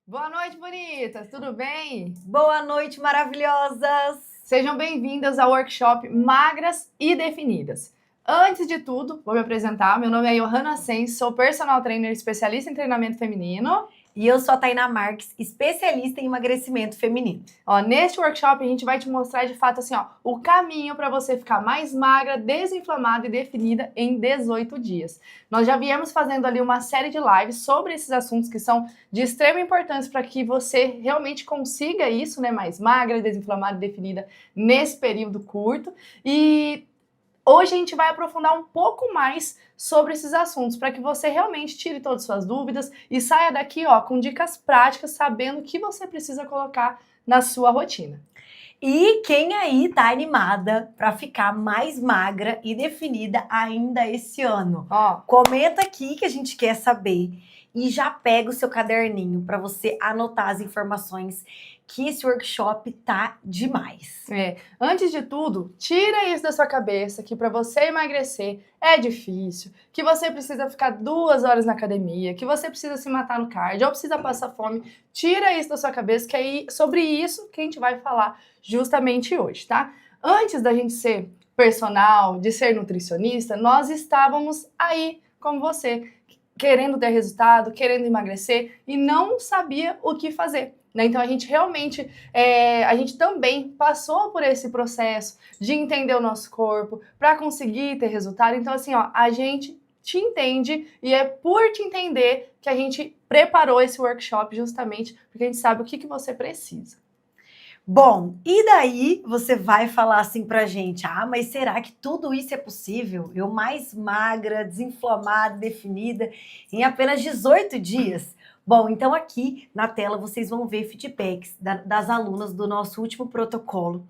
Boa noite, bonitas! Tudo bem? Boa noite, maravilhosas! Sejam bem-vindas ao workshop Magras e Definidas. Antes de tudo, vou me apresentar. Meu nome é Johanna Sens, sou personal trainer especialista em treinamento feminino. E eu sou a Tainá Marques, especialista em emagrecimento feminino. Neste workshop a gente vai te mostrar de fato assim, o caminho para você ficar mais magra, desinflamada e definida em 18 dias. Nós já viemos fazendo ali uma série de lives sobre esses assuntos que são de extrema importância para que você realmente consiga isso, né, mais magra, desinflamada e definida nesse período curto. E hoje a gente vai aprofundar um pouco mais sobre esses assuntos, para que você realmente tire todas as suas dúvidas e saia daqui com dicas práticas, sabendo o que você precisa colocar na sua rotina. E quem aí tá animada para ficar mais magra e definida ainda esse ano? Comenta aqui que a gente quer saber e já pega o seu caderninho para você anotar as informações, que esse workshop tá demais. Antes de tudo, tira isso da sua cabeça, que para você emagrecer é difícil, que você precisa ficar 2 horas na academia, que você precisa se matar no cardio, ou precisa passar fome. Tira isso da sua cabeça, que é sobre isso que a gente vai falar justamente hoje, tá? Antes da gente ser personal, de ser nutricionista, nós estávamos aí como você, querendo ter resultado, querendo emagrecer e não sabia o que fazer. Então a gente realmente, a gente também passou por esse processo de entender o nosso corpo para conseguir ter resultado. Então assim, a gente te entende e é por te entender que a gente preparou esse workshop justamente porque a gente sabe o que você precisa. Bom, e daí você vai falar assim pra gente, mas será que tudo isso é possível? Eu mais magra, desinflamada, definida, em apenas 18 dias? Bom, então aqui na tela vocês vão ver feedbacks das alunas do nosso último protocolo,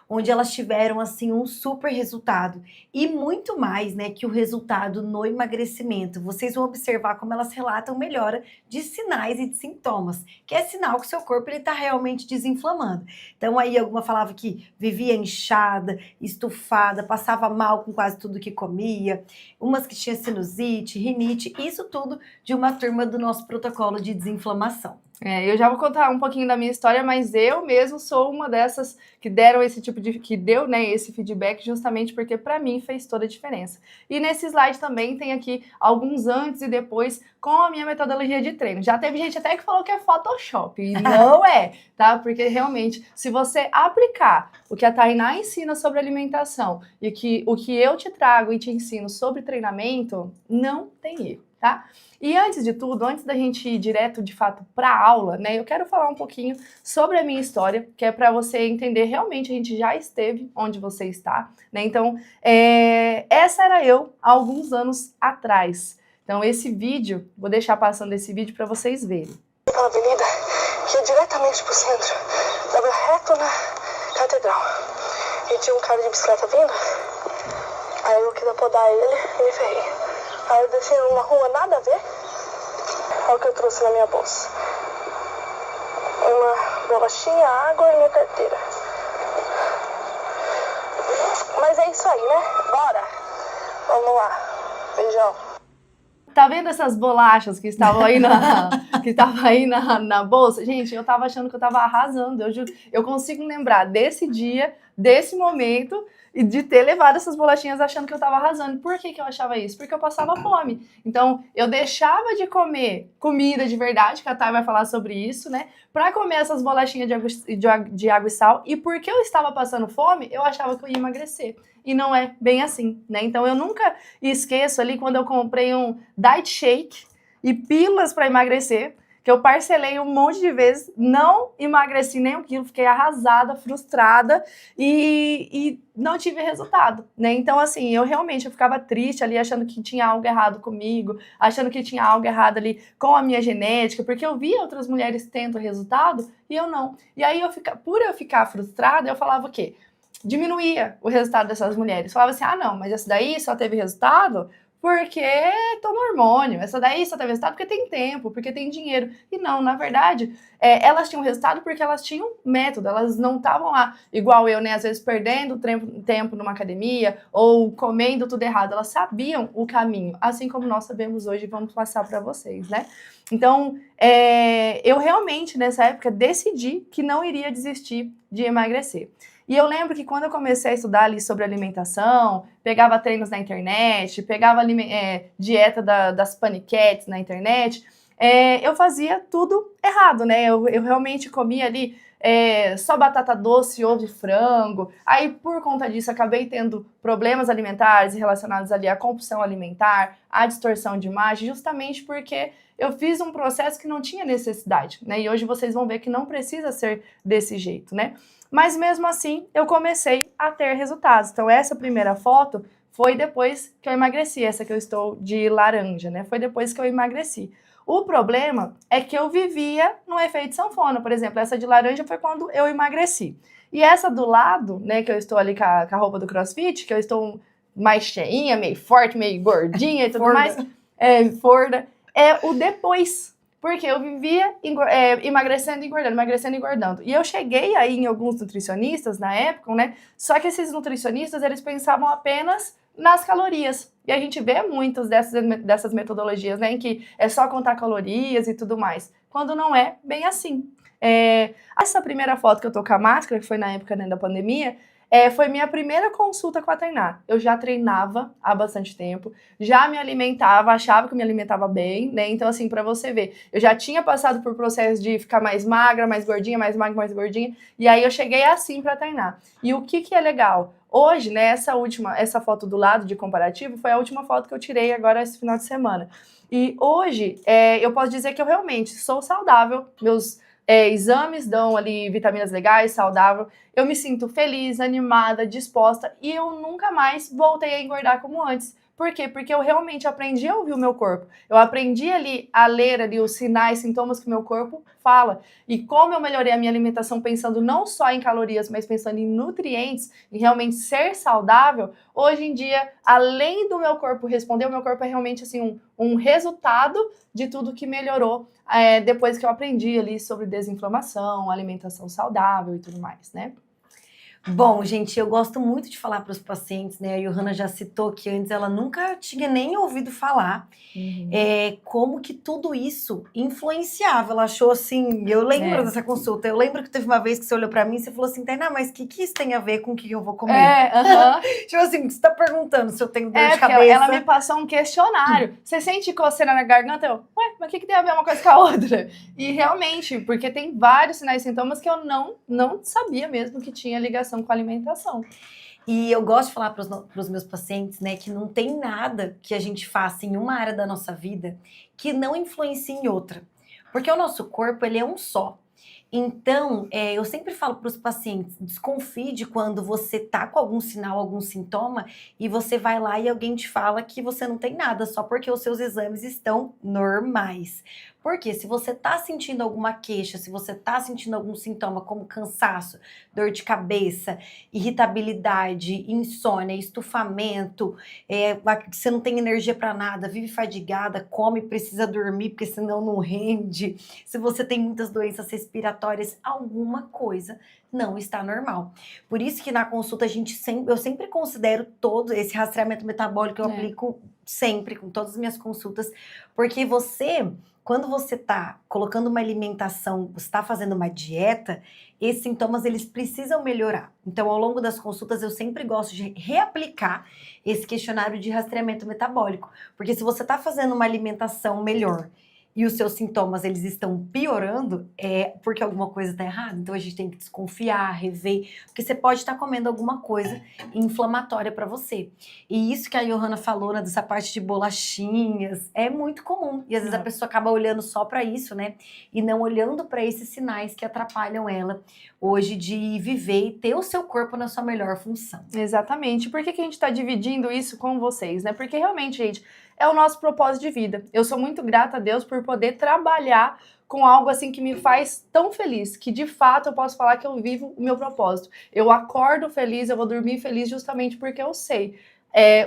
onde elas tiveram assim um super resultado e muito mais, né, que o resultado no emagrecimento. Vocês vão observar como elas relatam melhora de sinais e de sintomas, que é sinal que o seu corpo ele tá realmente desinflamando. Então aí alguma falava que vivia inchada, estufada, passava mal com quase tudo que comia, umas que tinha sinusite, rinite, isso tudo de uma turma do nosso protocolo de desinflamação. Eu já vou contar um pouquinho da minha história, mas eu mesmo sou uma dessas que deram esse tipo de, que deu, né, esse feedback justamente porque para mim fez toda a diferença. E nesse slide também tem aqui alguns antes e depois com a minha metodologia de treino. Já teve gente até que falou que é Photoshop, e não é, tá? Porque realmente, se você aplicar o que a Tainá ensina sobre alimentação e o que eu te trago e te ensino sobre treinamento, não tem erro, tá? E antes de tudo, antes da gente ir direto de fato para a aula, né, eu quero falar um pouquinho sobre a minha história, que é para você entender realmente a gente já esteve onde você está, né? Então, essa era eu há alguns anos atrás. Então, esse vídeo, vou deixar passando esse vídeo para vocês verem. Pela avenida, que ia diretamente pro centro, dava reto na catedral. E tinha um cara de bicicleta vindo, aí eu queria podar ele e me ferrei. Aí eu desci numa rua nada a ver, olha o que eu trouxe na minha bolsa. Uma bolachinha, água e minha carteira. Mas é isso aí, né? Bora! Vamos lá. Beijão. Tá vendo essas bolachas que estavam aí na bolsa? Gente, eu tava achando que eu tava arrasando, eu juro. Eu consigo lembrar desse dia, desse momento, e de ter levado essas bolachinhas achando que eu tava arrasando. Por que eu achava isso? Porque eu passava fome. Então, eu deixava de comer comida de verdade, que a Thay vai falar sobre isso, né? Pra comer essas bolachinhas de água e sal. E porque eu estava passando fome, eu achava que eu ia emagrecer. E não é bem assim, né? Então, eu nunca esqueço ali quando eu comprei um diet shake e pílulas para emagrecer, que eu parcelei um monte de vezes, não emagreci nem um quilo, fiquei arrasada, frustrada e não tive resultado, né? Então, assim, eu ficava triste ali, achando que tinha algo errado comigo, achando que tinha algo errado ali com a minha genética, porque eu via outras mulheres tendo resultado e eu não. E aí, por eu ficar frustrada, eu falava o quê? Diminuía o resultado dessas mulheres. Falava assim, não, mas essa daí só teve resultado porque toma hormônio. Essa daí só teve resultado porque tem tempo, porque tem dinheiro. E não, na verdade, elas tinham resultado porque elas tinham método. Elas não estavam lá, igual eu, né? Às vezes perdendo tempo numa academia ou comendo tudo errado. Elas sabiam o caminho, assim como nós sabemos hoje e vamos passar para vocês, né? Então, eu realmente, nessa época, decidi que não iria desistir de emagrecer. E eu lembro que quando eu comecei a estudar ali sobre alimentação, pegava treinos na internet, pegava dieta das paniquetes na internet, eu fazia tudo errado, né? Eu realmente comia ali só batata doce, ovo e frango. Aí, por conta disso, acabei tendo problemas alimentares relacionados ali à compulsão alimentar, à distorção de imagem, justamente porque eu fiz um processo que não tinha necessidade, né? E hoje vocês vão ver que não precisa ser desse jeito, né? Mas mesmo assim, eu comecei a ter resultados. Então, essa primeira foto foi depois que eu emagreci. Essa que eu estou de laranja, né? Foi depois que eu emagreci. O problema é que eu vivia no efeito sanfona. Por exemplo, essa de laranja foi quando eu emagreci. E essa do lado, né, que eu estou ali com a roupa do CrossFit, que eu estou mais cheinha, meio forte, meio gordinha e tudo mais, forda, é o depois. Porque eu vivia emagrecendo e engordando. E eu cheguei aí em alguns nutricionistas na época, né? Só que esses nutricionistas, eles pensavam apenas nas calorias. E a gente vê muitas dessas metodologias, né? Em que é só contar calorias e tudo mais. Quando não é bem assim. Essa primeira foto que eu tô com a máscara, que foi na época, né, da pandemia, foi minha primeira consulta com a Tainá. Eu já treinava há bastante tempo, já me alimentava, achava que eu me alimentava bem, né? Então, assim, pra você ver, eu já tinha passado por processo de ficar mais magra, mais gordinha, mais magra, mais gordinha, e aí eu cheguei assim pra Tainá. E o que é legal? Hoje, né, essa foto do lado de comparativo foi a última foto que eu tirei agora esse final de semana. E hoje, eu posso dizer que eu realmente sou saudável, meus exames dão ali vitaminas legais, saudável. Eu me sinto feliz, animada, disposta e eu nunca mais voltei a engordar como antes. Por quê? Porque eu realmente aprendi a ouvir o meu corpo. Eu aprendi ali a ler ali os sinais, sintomas que o meu corpo fala. E como eu melhorei a minha alimentação pensando não só em calorias, mas pensando em nutrientes, e realmente ser saudável, hoje em dia, além do meu corpo responder, o meu corpo é realmente assim um resultado de tudo que melhorou depois que eu aprendi ali sobre desinflamação, alimentação saudável e tudo mais, né? Bom, gente, eu gosto muito de falar para os pacientes, né? A Johanna já citou que antes ela nunca tinha nem ouvido falar como que tudo isso influenciava. Ela achou assim, eu lembro dessa consulta, eu lembro que teve uma vez que você olhou para mim e você falou assim, Tainá, mas o que isso tem a ver com o que eu vou comer? Tipo assim, você tá perguntando se eu tenho dor de cabeça. Ela me passou um questionário. Você sente coceira na garganta? Eu, mas o que tem a ver uma coisa com a outra? E realmente, porque tem vários sinais e sintomas que eu não sabia mesmo que tinha ligação com a alimentação. E eu gosto de falar para os meus pacientes, né, que não tem nada que a gente faça em uma área da nossa vida que não influencie em outra. Porque o nosso corpo, ele é um só. Então, eu sempre falo para os pacientes, desconfie de quando você tá com algum sinal, algum sintoma, e você vai lá e alguém te fala que você não tem nada, só porque os seus exames estão normais. Porque se você tá sentindo alguma queixa, se você tá sentindo algum sintoma como cansaço, dor de cabeça, irritabilidade, insônia, estufamento, você não tem energia para nada, vive fadigada, come, precisa dormir, porque senão não rende. Se você tem muitas doenças respiratórias, alguma coisa não está normal. Por isso que na consulta eu sempre considero todo esse rastreamento metabólico, eu aplico sempre com todas as minhas consultas, porque quando você está colocando uma alimentação, você está fazendo uma dieta, esses sintomas eles precisam melhorar. Então, ao longo das consultas, eu sempre gosto de reaplicar esse questionário de rastreamento metabólico, porque se você está fazendo uma alimentação melhor e os seus sintomas eles estão piorando, é porque alguma coisa está errada. Então a gente tem que desconfiar, rever, porque você pode estar comendo alguma coisa inflamatória para você. E isso que a Johanna falou, né, dessa parte de bolachinhas, é muito comum. E às vezes a pessoa acaba olhando só para isso, né? E não olhando para esses sinais que atrapalham ela hoje de viver e ter o seu corpo na sua melhor função. Exatamente. Por que a gente está dividindo isso com vocês, né? Porque realmente, gente, é o nosso propósito de vida. Eu sou muito grata a Deus por poder trabalhar com algo assim que me faz tão feliz, que de fato eu posso falar que eu vivo o meu propósito. Eu acordo feliz, eu vou dormir feliz justamente porque eu sei.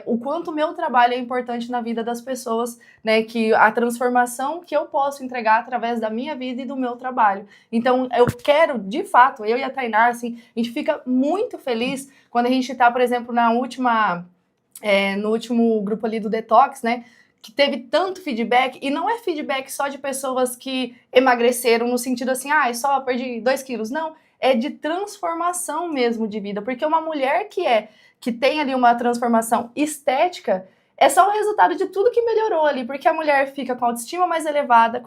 o quanto o meu trabalho é importante na vida das pessoas, né? Que a transformação que eu posso entregar através da minha vida e do meu trabalho. Então, eu quero, de fato, eu e a Tainá, assim, a gente fica muito feliz quando a gente está, por exemplo, no último grupo ali do Detox, né? Que teve tanto feedback, e não é feedback só de pessoas que emagreceram no sentido assim, só perdi 2 quilos. Não, é de transformação mesmo de vida, porque uma mulher que tem ali uma transformação estética, é só o resultado de tudo que melhorou ali, porque a mulher fica com a autoestima mais elevada,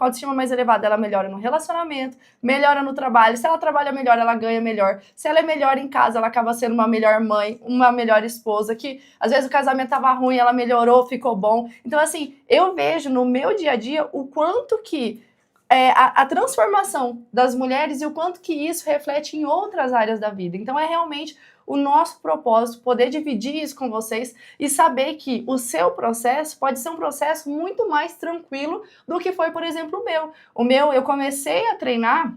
ela melhora no relacionamento, melhora no trabalho, se ela trabalha melhor, ela ganha melhor, se ela é melhor em casa, ela acaba sendo uma melhor mãe, uma melhor esposa, que às vezes o casamento tava ruim, ela melhorou, ficou bom. Então assim, eu vejo no meu dia a dia o quanto que a transformação das mulheres e o quanto que isso reflete em outras áreas da vida. Então é realmente o nosso propósito poder dividir isso com vocês e saber que o seu processo pode ser um processo muito mais tranquilo do que foi, por exemplo, o meu. O meu, eu comecei a treinar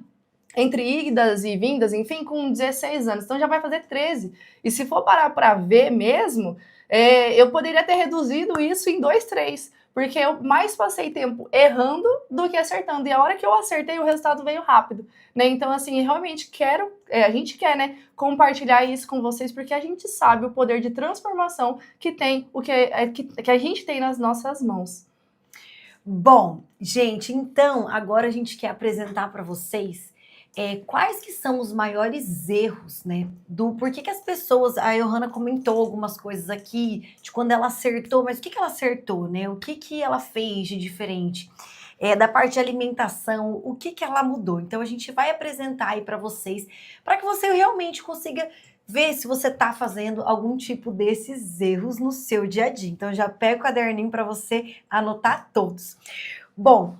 entre idas e vindas, enfim, com 16 anos, então já vai fazer 13. E se for parar para ver mesmo, eu poderia ter reduzido isso em 2, 3, porque eu mais passei tempo errando do que acertando. E a hora que eu acertei, o resultado veio rápido, né? Então, assim, realmente a gente quer, né, compartilhar isso com vocês, porque a gente sabe o poder de transformação que tem, que a gente tem nas nossas mãos. Bom, gente, então, agora a gente quer apresentar para vocês quais que são os maiores erros, né? Por que as pessoas... A Johanna comentou algumas coisas aqui, de quando ela acertou, mas o que ela acertou, né? O que ela fez de diferente? Da parte de alimentação, o que ela mudou? Então, a gente vai apresentar aí para vocês, para que você realmente consiga ver se você está fazendo algum tipo desses erros no seu dia a dia. Então, já pega o caderninho para você anotar todos. Bom,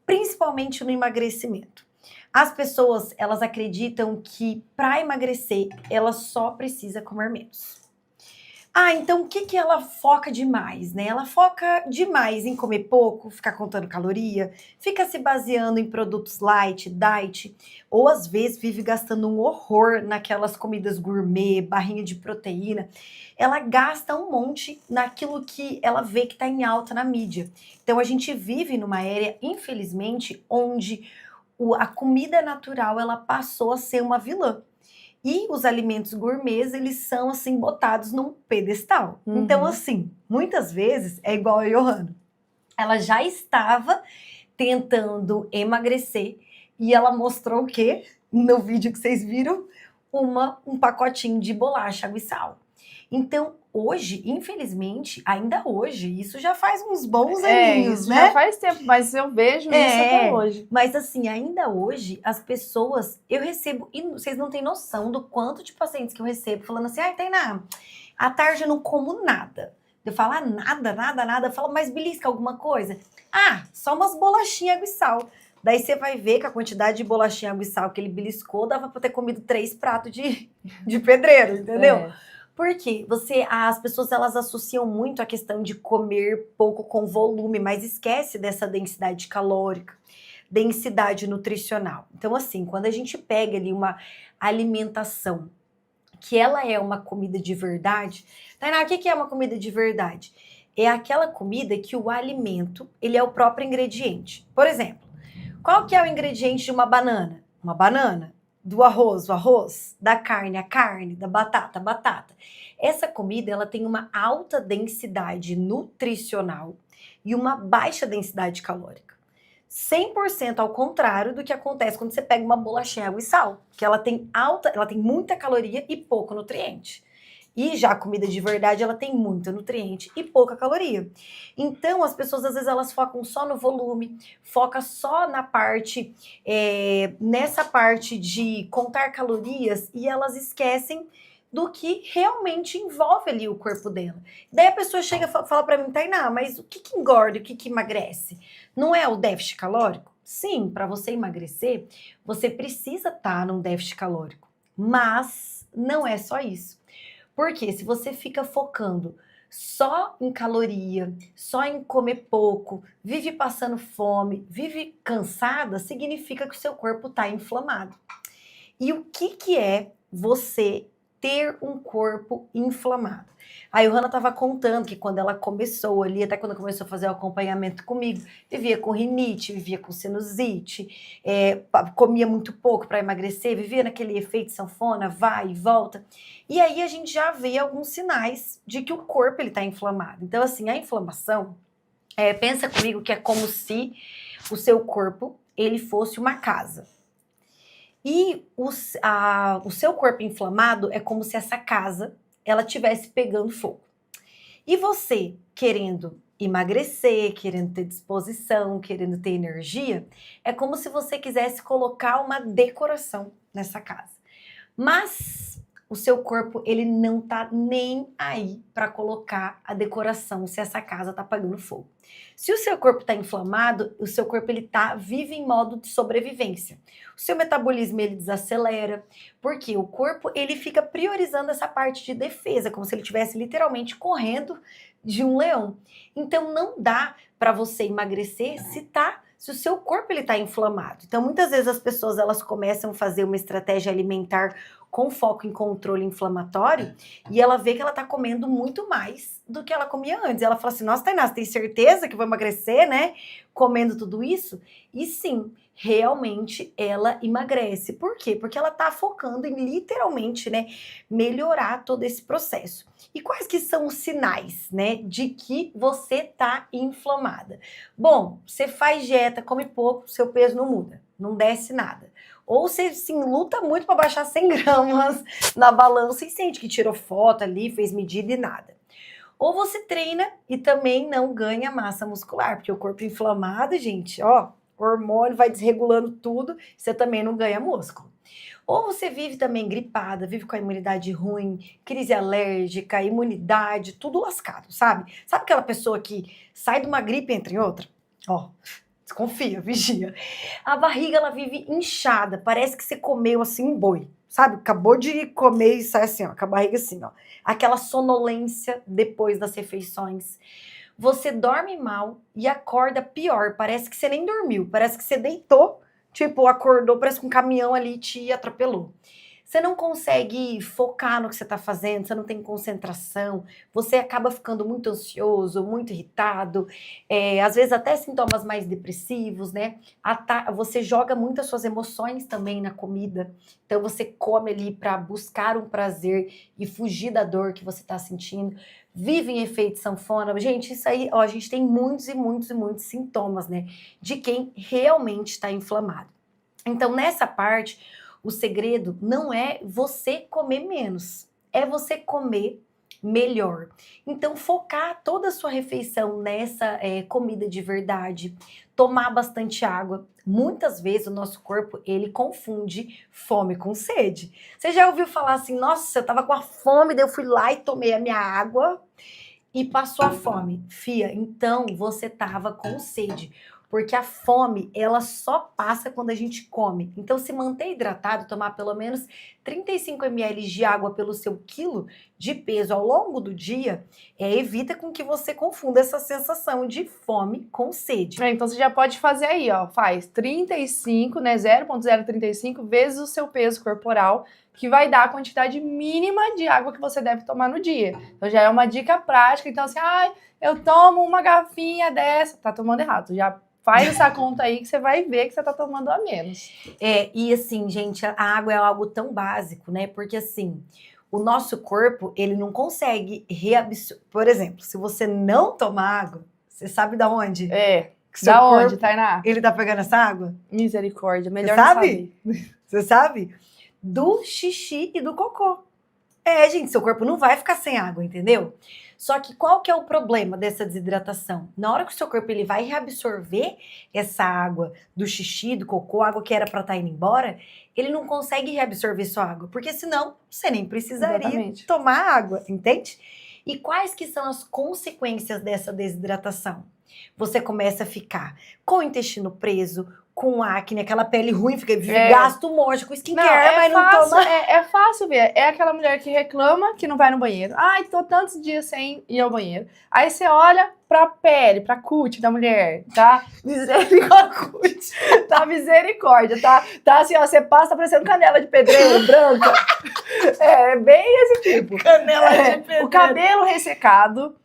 principalmente no emagrecimento. As pessoas, elas acreditam que para emagrecer, ela só precisa comer menos. Então o que ela foca demais, né? Ela foca demais em comer pouco, ficar contando caloria, fica se baseando em produtos light, diet, ou às vezes vive gastando um horror naquelas comidas gourmet, barrinha de proteína. Ela gasta um monte naquilo que ela vê que está em alta na mídia. Então a gente vive numa era, infelizmente, onde a comida natural ela passou a ser uma vilã. E os alimentos gourmets, eles são, assim, botados num pedestal. Uhum. Então, assim, muitas vezes, é igual a Johanna. Ela já estava tentando emagrecer e ela mostrou o quê? No vídeo que vocês viram, um pacotinho de bolacha, água e sal. Então, hoje, infelizmente, ainda hoje, isso já faz uns bons aninhos, isso né? já faz tempo, mas eu vejo isso até hoje. Mas assim, ainda hoje, as pessoas, eu recebo, e vocês não têm noção do quanto de pacientes que eu recebo, falando assim, Tainá, à tarde eu não como nada. Eu falo, nada. Eu falo, mas belisca alguma coisa? Só umas bolachinhas, água e sal. Daí você vai ver que a quantidade de bolachinha, água e sal que ele beliscou, dava pra ter comido 3 pratos de pedreiro, entendeu? Porque as pessoas elas associam muito a questão de comer pouco com volume, mas esquece dessa densidade calórica, densidade nutricional. Então, assim, quando a gente pega ali uma alimentação que ela é uma comida de verdade, Tainá, o que é uma comida de verdade? É aquela comida que o alimento, ele é o próprio ingrediente. Por exemplo, qual que é o ingrediente de uma banana? Uma banana. Do arroz, o arroz, da carne, a carne, da batata, a batata. Essa comida, ela tem uma alta densidade nutricional e uma baixa densidade calórica. 100% ao contrário do que acontece quando você pega uma bolachinha, água e sal, que ela tem muita caloria e pouco nutriente. E já a comida de verdade, ela tem muito nutriente e pouca caloria. Então, as pessoas, às vezes, elas focam só no volume, foca só na parte, nessa parte de contar calorias e elas esquecem do que realmente envolve ali o corpo dela. Daí a pessoa chega e fala pra mim, Tainá, mas o que engorda, o que emagrece? Não é o déficit calórico? Sim, para você emagrecer, você precisa estar num déficit calórico. Mas não é só isso. Porque se você fica focando só em caloria, só em comer pouco, vive passando fome, vive cansada, significa que o seu corpo está inflamado. E o que é você ter um corpo inflamado. A Johanna estava contando que quando ela começou ali, até quando começou a fazer o acompanhamento comigo, vivia com rinite, vivia com sinusite, comia muito pouco para emagrecer, vivia naquele efeito sanfona, vai e volta. E aí a gente já vê alguns sinais de que o corpo está inflamado. Então, assim, a inflamação, pensa comigo que é como se o seu corpo ele fosse uma casa. E o seu corpo inflamado é como se essa casa ela estivesse pegando fogo. E você querendo emagrecer, querendo ter disposição, querendo ter energia, é como se você quisesse colocar uma decoração nessa casa. Mas o seu corpo ele não tá nem aí para colocar a decoração se essa casa tá pegando fogo. Se o seu corpo está inflamado, o seu corpo ele vive em modo de sobrevivência. O seu metabolismo ele desacelera, porque o corpo ele fica priorizando essa parte de defesa, como se ele estivesse literalmente correndo de um leão. Então não dá para você emagrecer se o seu corpo ele tá inflamado. Então muitas vezes as pessoas elas começam a fazer uma estratégia alimentar com foco em controle inflamatório e ela vê que ela tá comendo muito mais do que ela comia antes. Ela fala assim, nossa, Tainá, você tem certeza que vai emagrecer, né? Comendo tudo isso? E sim, realmente ela emagrece. Por quê? Porque ela tá focando em literalmente, né, melhorar todo esse processo. E quais que são os sinais, né, de que você tá inflamada? Bom, você faz dieta, come pouco, seu peso não muda, não desce nada. Ou você, sim, luta muito para baixar 100 gramas na balança e sente que tirou foto ali, fez medida e nada. Ou você treina e também não ganha massa muscular, porque o corpo inflamado, gente, ó, o hormônio vai desregulando tudo, você também não ganha músculo. Ou você vive também gripada, vive com a imunidade ruim, crise alérgica, imunidade, tudo lascado, sabe? Sabe aquela pessoa que sai de uma gripe e entra em outra? Ó, desconfia, vigia. A barriga, ela vive inchada, parece que você comeu assim um boi, sabe? Acabou de comer e sai assim, ó, com a barriga assim, ó. Aquela sonolência depois das refeições. Você dorme mal e acorda pior, parece que você nem dormiu, parece que você deitou, tipo, acordou, parece que um caminhão ali te atropelou. Você não consegue focar no que você está fazendo, você não tem concentração, você acaba ficando muito ansioso, muito irritado, às vezes até sintomas mais depressivos, né? Você joga muito as suas emoções também na comida, então você come ali para buscar um prazer e fugir da dor que você está sentindo. Vive em efeito sanfona. Gente, isso aí, ó, a gente tem muitos e muitos e muitos sintomas, né? De quem realmente está inflamado. Então, nessa parte, o segredo não é você comer menos, é você comer melhor. Então, focar toda a sua refeição nessa comida de verdade, tomar bastante água. Muitas vezes o nosso corpo, ele confunde fome com sede. Você já ouviu falar assim, nossa, eu tava com a fome, daí eu fui lá e tomei a minha água e passou a fome. Fia, então você tava com sede. Porque a fome, ela só passa quando a gente come. Então, se manter hidratado, tomar pelo menos 35 ml de água pelo seu quilo de peso ao longo do dia, evita com que você confunda essa sensação de fome com sede. Então, você já pode fazer aí, ó, faz 35, né, 0,035 vezes o seu peso corporal, que vai dar a quantidade mínima de água que você deve tomar no dia. Então, já é uma dica prática. Então, assim, eu tomo uma garrafinha dessa, tá tomando errado, já faz essa conta aí que você vai ver que você tá tomando a menos. E assim, gente, a água é algo tão básico, né? Porque assim, o nosso corpo, ele não consegue reabsorver. Por exemplo, se você não tomar água, você sabe da onde? Da onde, Tainá? Ele tá pegando essa água? Misericórdia, melhor você não sabe? saber. Você sabe? Do xixi e do cocô. Gente, seu corpo não vai ficar sem água, entendeu? Só que qual que é o problema dessa desidratação? Na hora que o seu corpo ele vai reabsorver essa água do xixi, do cocô, água que era para estar indo embora, ele não consegue reabsorver sua água, porque senão você nem precisaria tomar água, entende? E quais que são as consequências dessa desidratação? Você começa a ficar com o intestino preso, com acne, aquela pele ruim, fica gasto um monte com skincare, mas fácil, não toma. É fácil ver. É aquela mulher que reclama que não vai no banheiro. Ai, tô tantos dias sem ir ao banheiro. Aí você olha pra pele, pra cut da mulher, tá? Misericórdia. Tá misericórdia, tá? Tá assim, ó, você passa, tá parecendo canela de pedreiro branca. É bem esse tipo. Canela de pedreiro. O cabelo ressecado,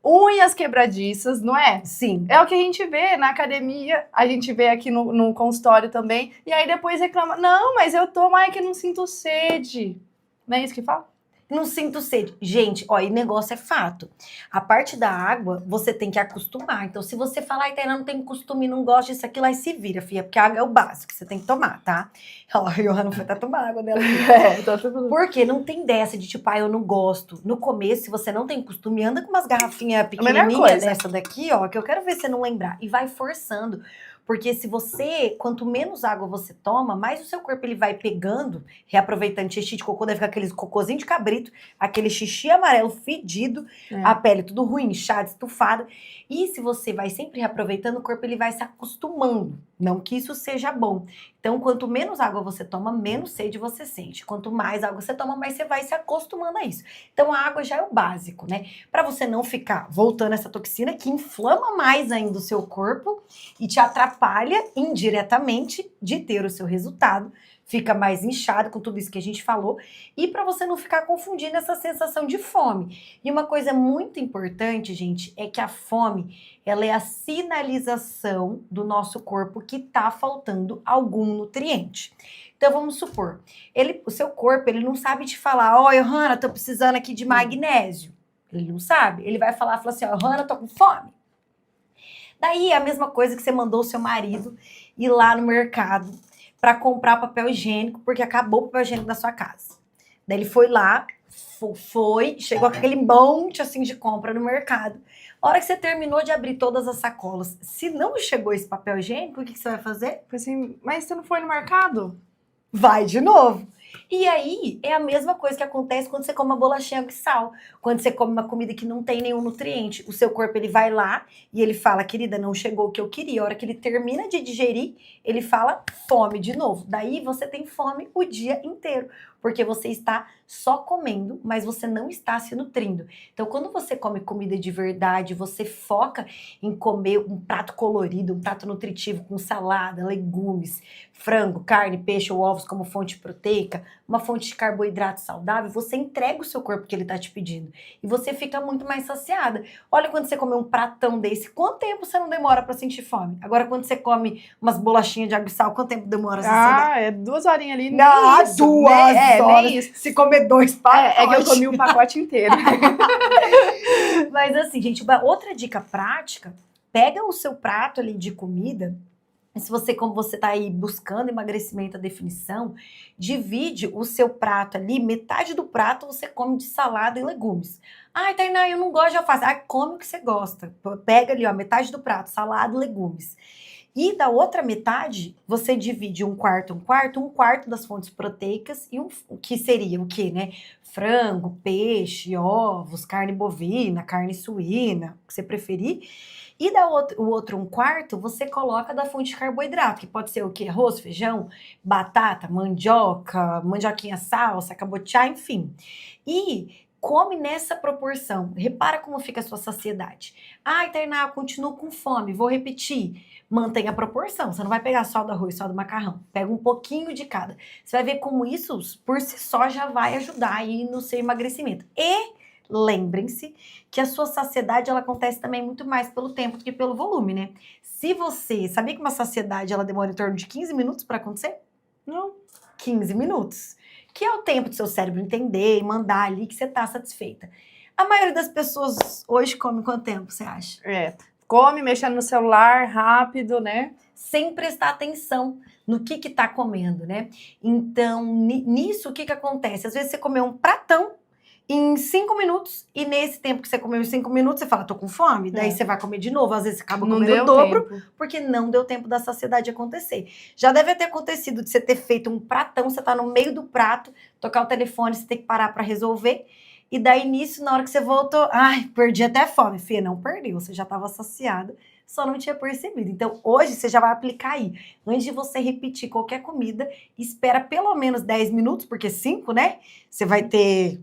unhas quebradiças, não é? Sim. É o que a gente vê na academia, a gente vê aqui no consultório também, e aí depois reclama, não, mas eu tomo, ai que não sinto sede. Não é isso que fala? Não sinto sede. Gente, ó, e negócio é fato. A parte da água, você tem que acostumar. Então, se você falar, ai, Tainá, não tem costume, não gosta disso, aquilo, aí se vira, filha. Porque a água é o básico que você tem que tomar, tá? Ó, a Johanna foi até tomar água dela. Tá tudo... Porque não tem dessa de tipo, eu não gosto. No começo, se você não tem costume, anda com umas garrafinhas pequenininhas dessa daqui, ó, que eu quero ver você não lembrar. E vai forçando. Porque se você, quanto menos água você toma, mais o seu corpo ele vai pegando, reaproveitando xixi de cocô, deve ficar aqueles cocôzinho de cabrito, aquele xixi amarelo fedido, a pele tudo ruim, inchada, estufada. E se você vai sempre reaproveitando, o corpo ele vai se acostumando. Não que isso seja bom. Então, quanto menos água você toma, menos sede você sente. Quanto mais água você toma, mais você vai se acostumando a isso. Então, a água já é o básico, né? Para você não ficar voltando essa toxina que inflama mais ainda o seu corpo e te atrapalha indiretamente de ter o seu resultado. Fica mais inchado com tudo isso que a gente falou. E para você não ficar confundindo essa sensação de fome. E uma coisa muito importante, gente, é que a fome, ela é a sinalização do nosso corpo que tá faltando algum nutriente. Então, vamos supor, o seu corpo, ele não sabe te falar, ó, Johanna, tô precisando aqui de magnésio. Ele não sabe. Ele vai falar assim, ó, Johanna, tô com fome. Daí, é a mesma coisa que você mandou o seu marido ir lá no mercado para comprar papel higiênico, porque acabou o papel higiênico da sua casa. Daí ele foi lá, chegou com aquele monte assim de compra no mercado. A hora que você terminou de abrir todas as sacolas, se não chegou esse papel higiênico, o que você vai fazer? Assim, mas você não foi no mercado? Vai de novo. E aí, é a mesma coisa que acontece quando você come uma bolachinha com sal. Quando você come uma comida que não tem nenhum nutriente. O seu corpo, ele vai lá e ele fala, querida, não chegou o que eu queria. A hora que ele termina de digerir, ele fala fome de novo. Daí, você tem fome o dia inteiro. Porque você está só comendo, mas você não está se nutrindo. Então, quando você come comida de verdade, você foca em comer um prato colorido, um prato nutritivo com salada, legumes, frango, carne, peixe ou ovos como fonte proteica, uma fonte de carboidrato saudável, você entrega o seu corpo que ele está te pedindo. E você fica muito mais saciada. Olha quando você come um pratão desse, quanto tempo você não demora para sentir fome? Agora, quando você come umas bolachinhas de água e sal, quanto tempo demora pra saciar? É 2 horinhas ali. Não, isso, 2 horas. Nem isso. Se comer 2 pacotes. É que eu comi um pacote inteiro. Mas assim, gente, outra dica prática, pega o seu prato ali de comida, e se você, como você tá aí buscando emagrecimento, a definição, divide o seu prato ali, metade do prato você come de salada e legumes. Ai, Tainá, eu não gosto de alface. Ai, come o que você gosta. Pega ali, ó, metade do prato, salada e legumes. E da outra metade, você divide um quarto das fontes proteicas e que seria o quê, né? Frango, peixe, ovos, carne bovina, carne suína, o que você preferir. E o outro 1/4, você coloca da fonte de carboidrato, que pode ser o quê? Arroz, feijão, batata, mandioca, mandioquinha salsa, cabotiá, enfim. E come nessa proporção. Repara como fica a sua saciedade. Ai, Tainá, eu continuo com fome. Vou repetir. Mantenha a proporção. Você não vai pegar só do arroz, só do macarrão. Pega um pouquinho de cada. Você vai ver como isso, por si só, já vai ajudar aí no seu emagrecimento. E lembrem-se que a sua saciedade, ela acontece também muito mais pelo tempo do que pelo volume, né? Se você... Sabia que uma saciedade, ela demora em torno de 15 minutos para acontecer? Não. 15 minutos. Que é o tempo do seu cérebro entender e mandar ali que você tá satisfeita. A maioria das pessoas hoje come quanto tempo, você acha? Come mexendo no celular, rápido, né? Sem prestar atenção no que tá comendo, né? Então, nisso, o que acontece? Às vezes você comeu um pratão em 5 minutos, e nesse tempo que você comeu em 5 minutos, você fala, tô com fome, daí você vai comer de novo, às vezes você acaba comendo o dobro, porque não deu tempo da saciedade acontecer. Já deve ter acontecido de você ter feito um pratão, você tá no meio do prato, tocar o telefone, você tem que parar pra resolver, e daí nisso, na hora que você voltou, ai, perdi até a fome. Fia, não perdeu, você já tava saciada, só não tinha percebido. Então, hoje você já vai aplicar aí. Antes de você repetir qualquer comida, espera pelo menos 10 minutos, porque 5, né? Você vai ter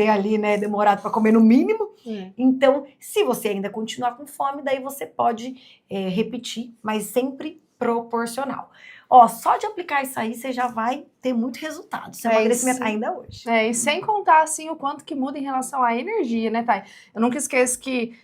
ali, né, demorado para comer no mínimo. Então, se você ainda continuar com fome, daí você pode repetir, mas sempre proporcional. Ó, só de aplicar isso aí, você já vai ter muito resultado. Seu emagrecimento ainda hoje. E sem contar, assim, o quanto que muda em relação à energia, né, Thay? Eu nunca esqueço que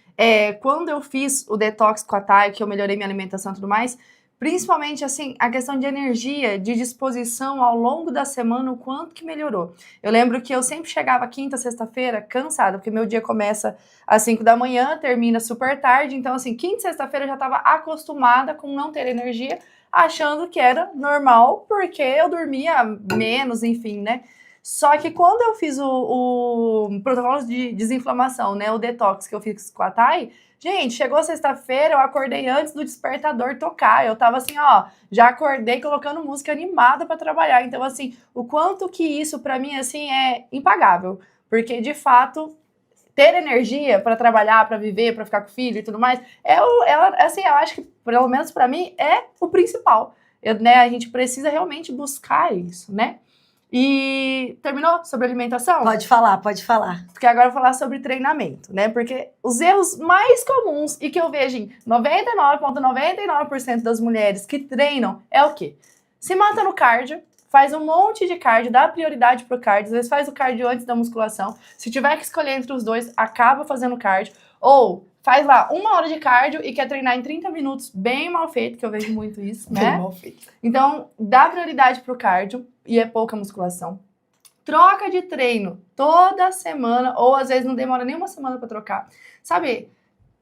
quando eu fiz o detox com a Thay, que eu melhorei minha alimentação e tudo mais, principalmente, assim, a questão de energia, de disposição ao longo da semana, o quanto que melhorou. Eu lembro que eu sempre chegava quinta, sexta-feira cansada, porque meu dia começa às 5 da manhã, termina super tarde, então, assim, quinta e sexta-feira eu já estava acostumada com não ter energia, achando que era normal, porque eu dormia menos, enfim, né? Só que quando eu fiz o protocolo de desinflamação, né, o detox que eu fiz com a Thay, gente, chegou sexta-feira, eu acordei antes do despertador tocar, eu tava assim, ó, já acordei colocando música animada pra trabalhar, então assim, o quanto que isso pra mim, assim, é impagável, porque de fato, ter energia pra trabalhar, pra viver, pra ficar com o filho e tudo mais, assim, eu acho que, pelo menos pra mim, é o principal, né, a gente precisa realmente buscar isso, né? E terminou sobre alimentação? Pode falar. Porque agora eu vou falar sobre treinamento, né? Porque os erros mais comuns e que eu vejo em 99,99% das mulheres que treinam é o quê? Se mata no cardio, faz um monte de cardio, dá prioridade pro cardio, às vezes faz o cardio antes da musculação. Se tiver que escolher entre os dois, acaba fazendo cardio. Ou faz lá 1 hora de cardio e quer treinar em 30 minutos, bem mal feito, que eu vejo muito isso, né? Bem mal feito. Então, dá prioridade pro cardio e é pouca musculação. Troca de treino toda semana, ou às vezes não demora nem uma semana pra trocar. Sabe?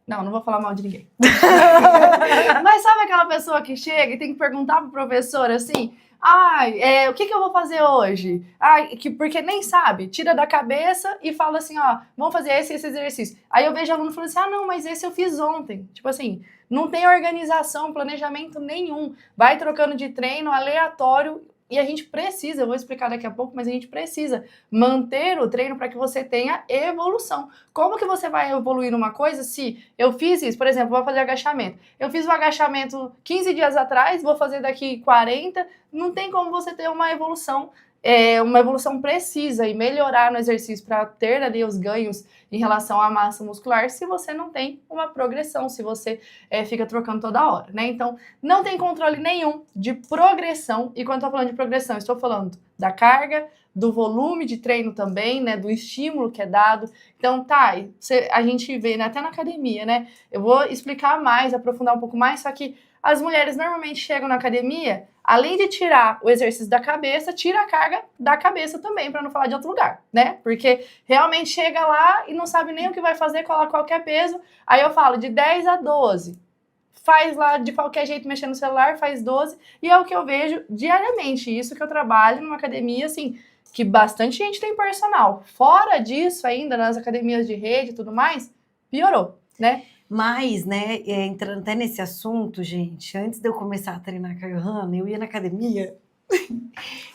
Não vou falar mal de ninguém. Mas sabe aquela pessoa que chega e tem que perguntar pro professor assim: o que eu vou fazer hoje? Porque nem sabe, tira da cabeça e fala assim, ó, vamos fazer esse exercício. Aí eu vejo aluno falando assim, não, mas esse eu fiz ontem. Tipo assim, não tem organização, planejamento nenhum. Vai trocando de treino aleatório. E a gente precisa, eu vou explicar daqui a pouco, mas a gente precisa manter o treino para que você tenha evolução. Como que você vai evoluir numa coisa se eu fiz isso? Por exemplo, vou fazer agachamento. Eu fiz o agachamento 15 dias atrás, vou fazer daqui 40. Não tem como você ter uma evolução precisa e melhorar no exercício para ter ali os ganhos em relação à massa muscular se você não tem uma progressão, se você fica trocando toda hora, né? Então, não tem controle nenhum de progressão. E quando eu tô falando de progressão, estou falando da carga, do volume de treino também, né? Do estímulo que é dado. Então, a gente vê, né, até na academia, né? Eu vou explicar mais, aprofundar um pouco mais, só que as mulheres normalmente chegam na academia, além de tirar o exercício da cabeça, tira a carga da cabeça também, para não falar de outro lugar, né? Porque realmente chega lá e não sabe nem o que vai fazer, coloca qualquer peso. Aí eu falo de 10 a 12. Faz lá de qualquer jeito, mexendo no celular, faz 12. E é o que eu vejo diariamente. Isso que eu trabalho numa academia, assim, que bastante gente tem personal. Fora disso ainda, nas academias de rede e tudo mais, piorou, né? Mas, né, entrando até nesse assunto, gente, antes de eu começar a treinar com a Johanna, eu ia na academia,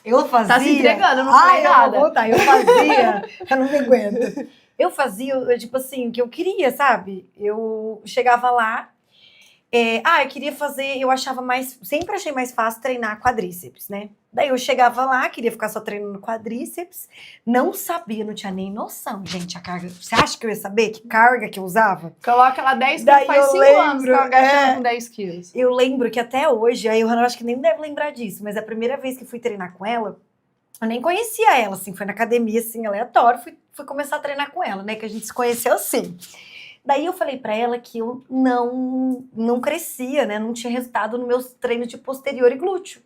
eu fazia... Tá se entregando, eu não falei nada. Eu fazia, eu não me aguento. Eu fazia, tipo assim, o que eu queria, sabe? Eu chegava lá, eu queria fazer, sempre achei mais fácil treinar quadríceps, né? Daí eu chegava lá, queria ficar só treinando quadríceps, não sabia, não tinha nem noção, gente, a carga. Você acha que eu ia saber que carga que eu usava? Coloca lá 10 quilos, faz 5 anos que eu agachando com 10 quilos. Eu lembro que até hoje, aí eu acho que nem deve lembrar disso, mas a primeira vez que fui treinar com ela, eu nem conhecia ela, assim, foi na academia, assim, aleatório, fui começar a treinar com ela, né, que a gente se conheceu assim. Daí eu falei pra ela que eu não crescia, né, não tinha resultado nos meus treinos de posterior e glúteo.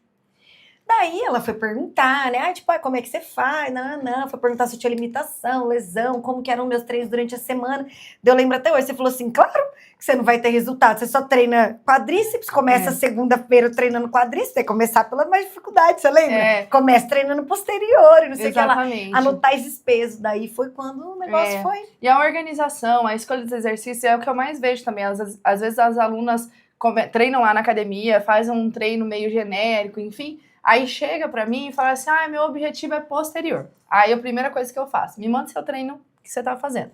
Daí ela foi perguntar, né? Como é que você faz? Não. Foi perguntar se tinha limitação, lesão, como que eram meus treinos durante a semana. Daí eu lembro até hoje, você falou assim, claro que você não vai ter resultado. Você só treina quadríceps, começa segunda-feira treinando quadríceps, tem que começar pela mais dificuldade, você lembra? Começa treinando posterior e não sei o que lá. Anotar esses pesos. Daí foi quando o negócio foi. E a organização, a escolha dos exercícios é o que eu mais vejo também. Às vezes as alunas treinam lá na academia, fazem um treino meio genérico, enfim... Aí chega pra mim e fala assim, meu objetivo é posterior. Aí a primeira coisa que eu faço, me manda seu treino que você tá fazendo.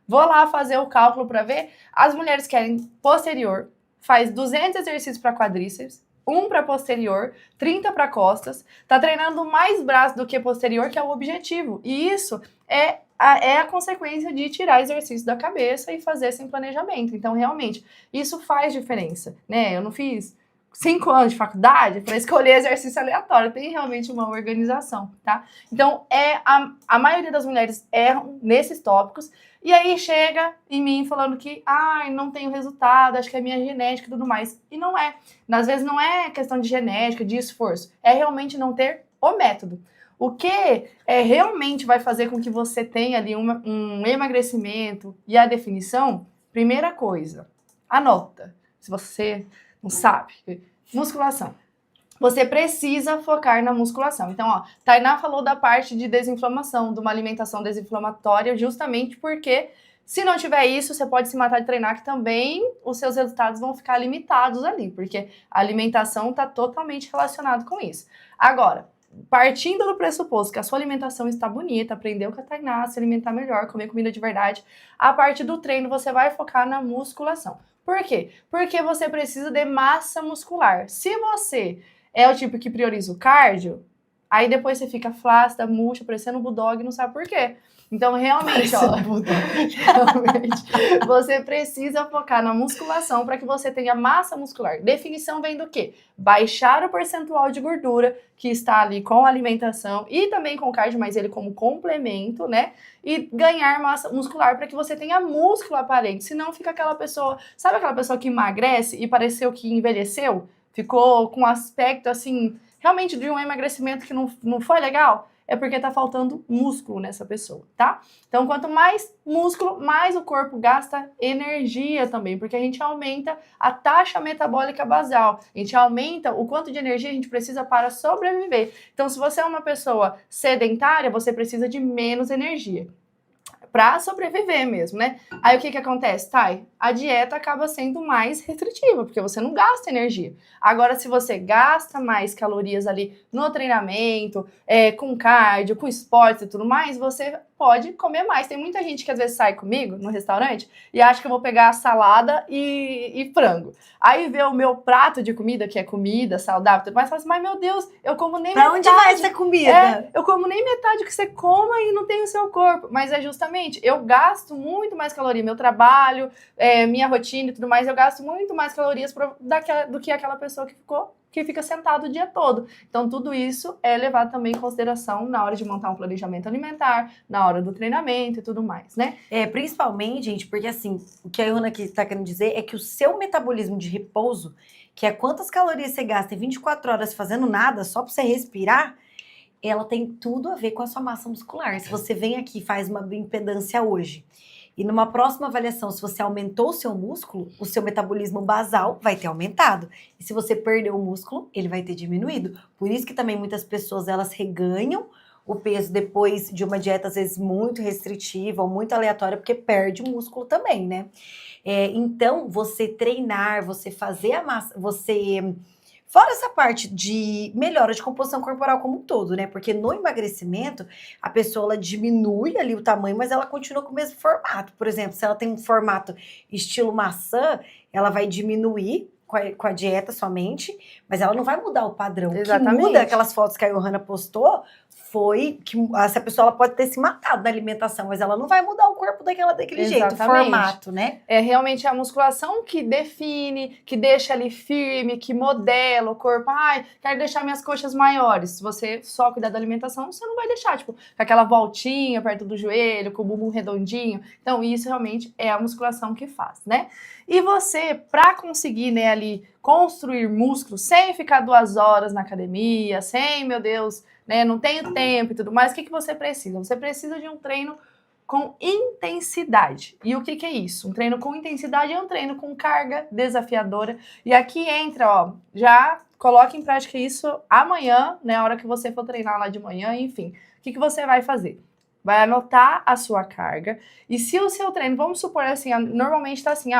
Vou lá fazer o cálculo para ver. As mulheres querem posterior, faz 200 exercícios para quadríceps, 1 para posterior, 30 para costas, tá treinando mais braço do que posterior, que é o objetivo. E isso é a consequência de tirar exercício da cabeça e fazer sem planejamento. Então, realmente, isso faz diferença, né? Eu não fiz 5 anos de faculdade para escolher exercício aleatório, tem realmente uma organização, tá? Então, a maioria das mulheres erram nesses tópicos, e aí chega em mim falando que, não tenho resultado, acho que é minha genética e tudo mais. E não é. Às vezes não é questão de genética, de esforço, é realmente não ter o método. O que realmente vai fazer com que você tenha ali um emagrecimento e a definição? Primeira coisa, anota. Se você não sabe, musculação. Você precisa focar na musculação. Então, Tainá falou da parte de desinflamação, de uma alimentação desinflamatória, justamente porque se não tiver isso, você pode se matar de treinar, que também os seus resultados vão ficar limitados ali, porque a alimentação está totalmente relacionada com isso. Agora, partindo do pressuposto que a sua alimentação está bonita, aprendeu com a Tainá, se alimentar melhor, comer comida de verdade, a parte do treino você vai focar na musculação. Por quê? Porque você precisa de massa muscular. Se você é o tipo que prioriza o cardio, aí depois você fica flácida, murcha, parecendo um bulldog e não sabe por quê. Então, realmente, realmente, você precisa focar na musculação para que você tenha massa muscular. Definição vem do quê? Baixar o percentual de gordura que está ali com a alimentação e também com o cardio, mas ele como complemento, né? E ganhar massa muscular para que você tenha músculo aparente. Senão fica aquela pessoa, sabe aquela pessoa que emagrece e pareceu que envelheceu? Ficou com um aspecto, assim, realmente de um emagrecimento que não foi legal? É porque tá faltando músculo nessa pessoa, tá? Então, quanto mais músculo, mais o corpo gasta energia também, porque a gente aumenta a taxa metabólica basal, a gente aumenta o quanto de energia a gente precisa para sobreviver. Então, se você é uma pessoa sedentária, você precisa de menos energia para sobreviver mesmo, né? Aí o que acontece, Thay? A dieta acaba sendo mais restritiva, porque você não gasta energia. Agora, se você gasta mais calorias ali no treinamento, com cardio, com esporte e tudo mais, você pode comer mais. Tem muita gente que às vezes sai comigo no restaurante e acha que eu vou pegar salada e frango. Aí vê o meu prato de comida, que é comida saudável, tudo mais, fala assim, mas meu Deus, eu como nem metade. Pra onde vai essa comida? Eu como nem metade que você coma e não tem o seu corpo. Mas é justamente, eu gasto muito mais caloria. Meu trabalho, minha rotina e tudo mais, eu gasto muito mais calorias do que aquela pessoa que fica sentado o dia todo. Então, tudo isso é levado também em consideração na hora de montar um planejamento alimentar, na hora do treinamento e tudo mais, né? Principalmente, gente, porque assim, o que a Ana aqui está querendo dizer é que o seu metabolismo de repouso, que é quantas calorias você gasta em 24 horas fazendo nada, só para você respirar, ela tem tudo a ver com a sua massa muscular. Se você vem aqui e faz uma bioimpedância hoje, e numa próxima avaliação, se você aumentou o seu músculo, o seu metabolismo basal vai ter aumentado. E se você perdeu o músculo, ele vai ter diminuído. Por isso que também muitas pessoas, elas reganham o peso depois de uma dieta, às vezes, muito restritiva ou muito aleatória, porque perde o músculo também, né? Então, você treinar, você fazer a massa, fora essa parte de melhora de composição corporal como um todo, né? Porque no emagrecimento, a pessoa ela diminui ali o tamanho, mas ela continua com o mesmo formato. Por exemplo, se ela tem um formato estilo maçã, ela vai diminuir com a dieta somente, mas ela não vai mudar o padrão. Exatamente. O que muda aquelas fotos que a Johanna postou foi que essa pessoa ela pode ter se matado na alimentação, mas ela não vai mudar o corpo daquele jeito, o formato, né? É realmente a musculação que define, que deixa ali firme, que modela o corpo. Quero deixar minhas coxas maiores. Se você só cuidar da alimentação, você não vai deixar, tipo, com aquela voltinha perto do joelho, com o bumbum redondinho. Então, isso realmente é a musculação que faz, né? E você, para conseguir, né, ali, construir músculo sem ficar 2 horas na academia, sem, meu Deus, né, não tenho tempo e tudo mais, o que você precisa? Você precisa de um treino com intensidade. E o que é isso? Um treino com intensidade é um treino com carga desafiadora. E aqui entra, já coloque em prática isso amanhã, né, a hora que você for treinar lá de manhã, enfim. O que você vai fazer? Vai anotar a sua carga. E se o seu treino, vamos supor assim, normalmente tá assim,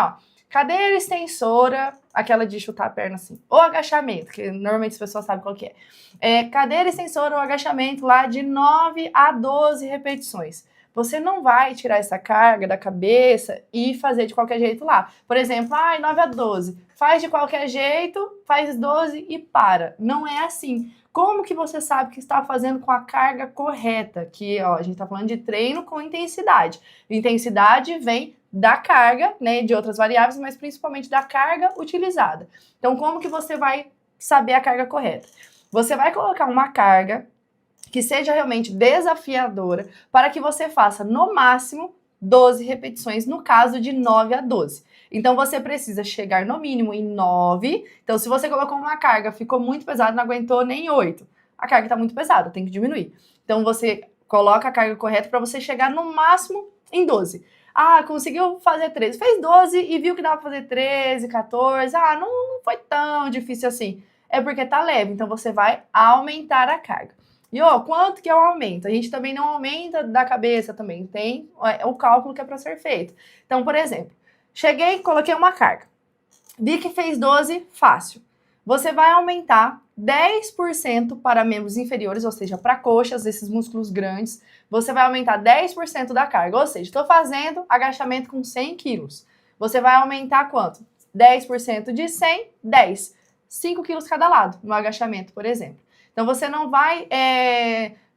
cadeira extensora, aquela de chutar a perna assim, ou agachamento, que normalmente as pessoas sabem qual que é. Cadeira extensora ou agachamento lá de 9 a 12 repetições. você não vai tirar essa carga da cabeça e fazer de qualquer jeito lá. Por exemplo, 9 a 12, faz de qualquer jeito, faz 12 e para. Não é assim. Como que você sabe que está fazendo com a carga correta? Que, a gente está falando de treino com intensidade. Intensidade vem da carga, né, de outras variáveis, mas principalmente da carga utilizada. Então, como que você vai saber a carga correta? Você vai colocar uma carga que seja realmente desafiadora para que você faça, no máximo, 12 repetições, no caso de 9 a 12. Então, você precisa chegar no mínimo em 9. Então, se você colocou uma carga, ficou muito pesado, não aguentou nem 8. A carga está muito pesada, tem que diminuir. Então, você coloca a carga correta para você chegar no máximo em 12. Conseguiu fazer 13. Fez 12 e viu que dava para fazer 13, 14. Não foi tão difícil assim. É porque tá leve, então você vai aumentar a carga. E quanto que é o aumento? A gente também não aumenta da cabeça também, tem o cálculo que é para ser feito. Então, por exemplo, cheguei, coloquei uma carga. Vi que fez 12, fácil. Você vai aumentar 10% para membros inferiores, ou seja, para coxas, esses músculos grandes. Você vai aumentar 10% da carga, ou seja, estou fazendo agachamento com 100 quilos. Você vai aumentar quanto? 10% de 100, 10. 5 quilos cada lado, no agachamento, por exemplo. Então, você não vai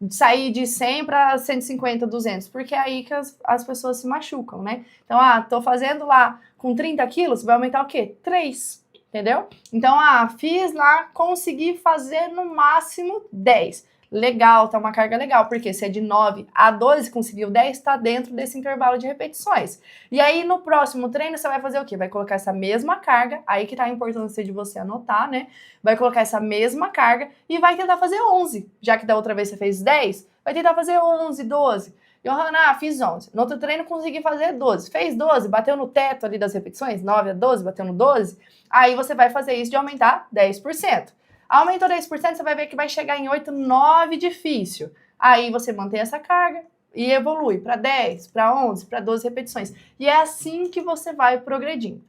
sair de 100 para 150, 200, porque é aí que as pessoas se machucam, né? Então, tô fazendo lá com 30 quilos, vai aumentar o quê? 3, entendeu? Então, fiz lá, consegui fazer no máximo 10. Legal, tá uma carga legal, porque se é de 9 a 12, conseguiu 10, tá dentro desse intervalo de repetições. E aí, no próximo treino, você vai fazer o quê? Vai colocar essa mesma carga, aí que tá a importância de você anotar, né? Vai colocar essa mesma carga e vai tentar fazer 11. Já que da outra vez você fez 10, vai tentar fazer 11, 12. Johanna, fiz 11. No outro treino, consegui fazer 12. Fez 12, bateu no teto ali das repetições, 9 a 12, bateu no 12. Aí você vai fazer isso de aumentar 10%. Aumentou 10%, você vai ver que vai chegar em 8, 9 difícil. Aí você mantém essa carga e evolui para 10, para 11, para 12 repetições. E é assim que você vai progredindo.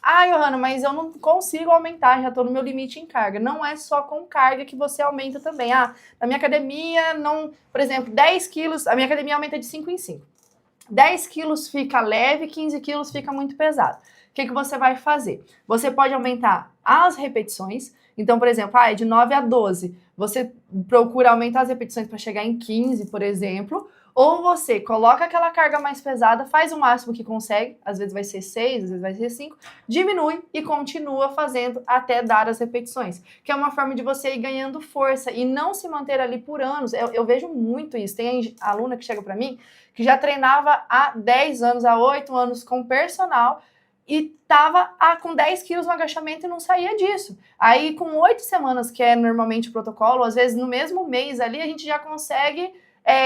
Johanna, mas eu não consigo aumentar, já estou no meu limite em carga. Não é só com carga que você aumenta também. Na minha academia, por exemplo, 10 quilos, a minha academia aumenta de 5 em 5. 10 quilos fica leve, 15 quilos fica muito pesado. O que você vai fazer? Você pode aumentar as repetições. Então, por exemplo, é de 9 a 12. Você procura aumentar as repetições para chegar em 15, por exemplo. Ou você coloca aquela carga mais pesada, faz o máximo que consegue. Às vezes vai ser 6, às vezes vai ser 5. Diminui e continua fazendo até dar as repetições. Que é uma forma de você ir ganhando força e não se manter ali por anos. Eu vejo muito isso. Tem aluna que chega para mim que já treinava há 10 anos, há 8 anos com personal, e tava com 10 quilos no agachamento e não saía disso. Aí, com 8 semanas, que é normalmente o protocolo, às vezes no mesmo mês ali, a gente já consegue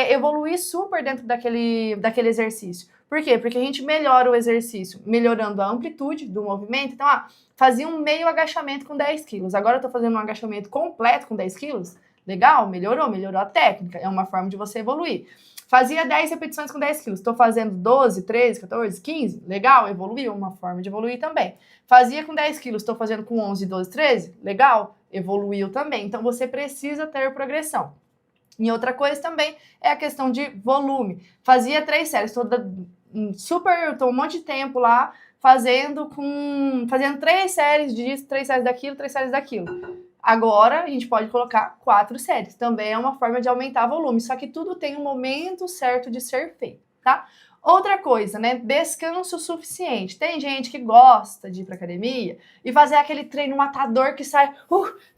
evoluir super dentro daquele exercício. Por quê? Porque a gente melhora o exercício, melhorando a amplitude do movimento. Então, fazia um meio agachamento com 10 quilos. Agora eu tô fazendo um agachamento completo com 10 quilos. Legal, melhorou a técnica. É uma forma de você evoluir. Fazia 10 repetições com 10 quilos. Estou fazendo 12, 13, 14, 15. Legal, evoluiu. Uma forma de evoluir também. Fazia com 10 quilos. Estou fazendo com 11, 12, 13. Legal, evoluiu também. Então, você precisa ter progressão. E outra coisa também é a questão de volume. Fazia 3 séries. Estou um monte de tempo lá fazendo 3 séries disso, 3 séries daquilo, 3 séries daquilo. Agora, a gente pode colocar 4 séries. Também é uma forma de aumentar volume. Só que tudo tem um momento certo de ser feito, tá? Outra coisa, né? Descanso suficiente. Tem gente que gosta de ir pra academia e fazer aquele treino matador que sai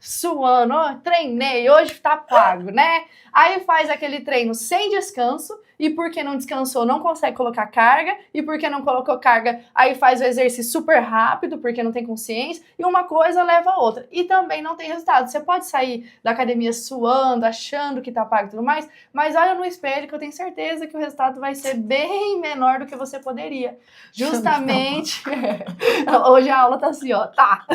suando. Treinei, hoje tá pago, né? Aí faz aquele treino sem descanso e porque não descansou não consegue colocar carga e porque não colocou carga aí faz o exercício super rápido porque não tem consciência e uma coisa leva a outra e também não tem resultado. Você pode sair da academia suando, achando que tá pago e tudo mais, mas olha no espelho que eu tenho certeza que o resultado vai ser bem menor do que você poderia. Justamente hoje a aula tá assim, tá.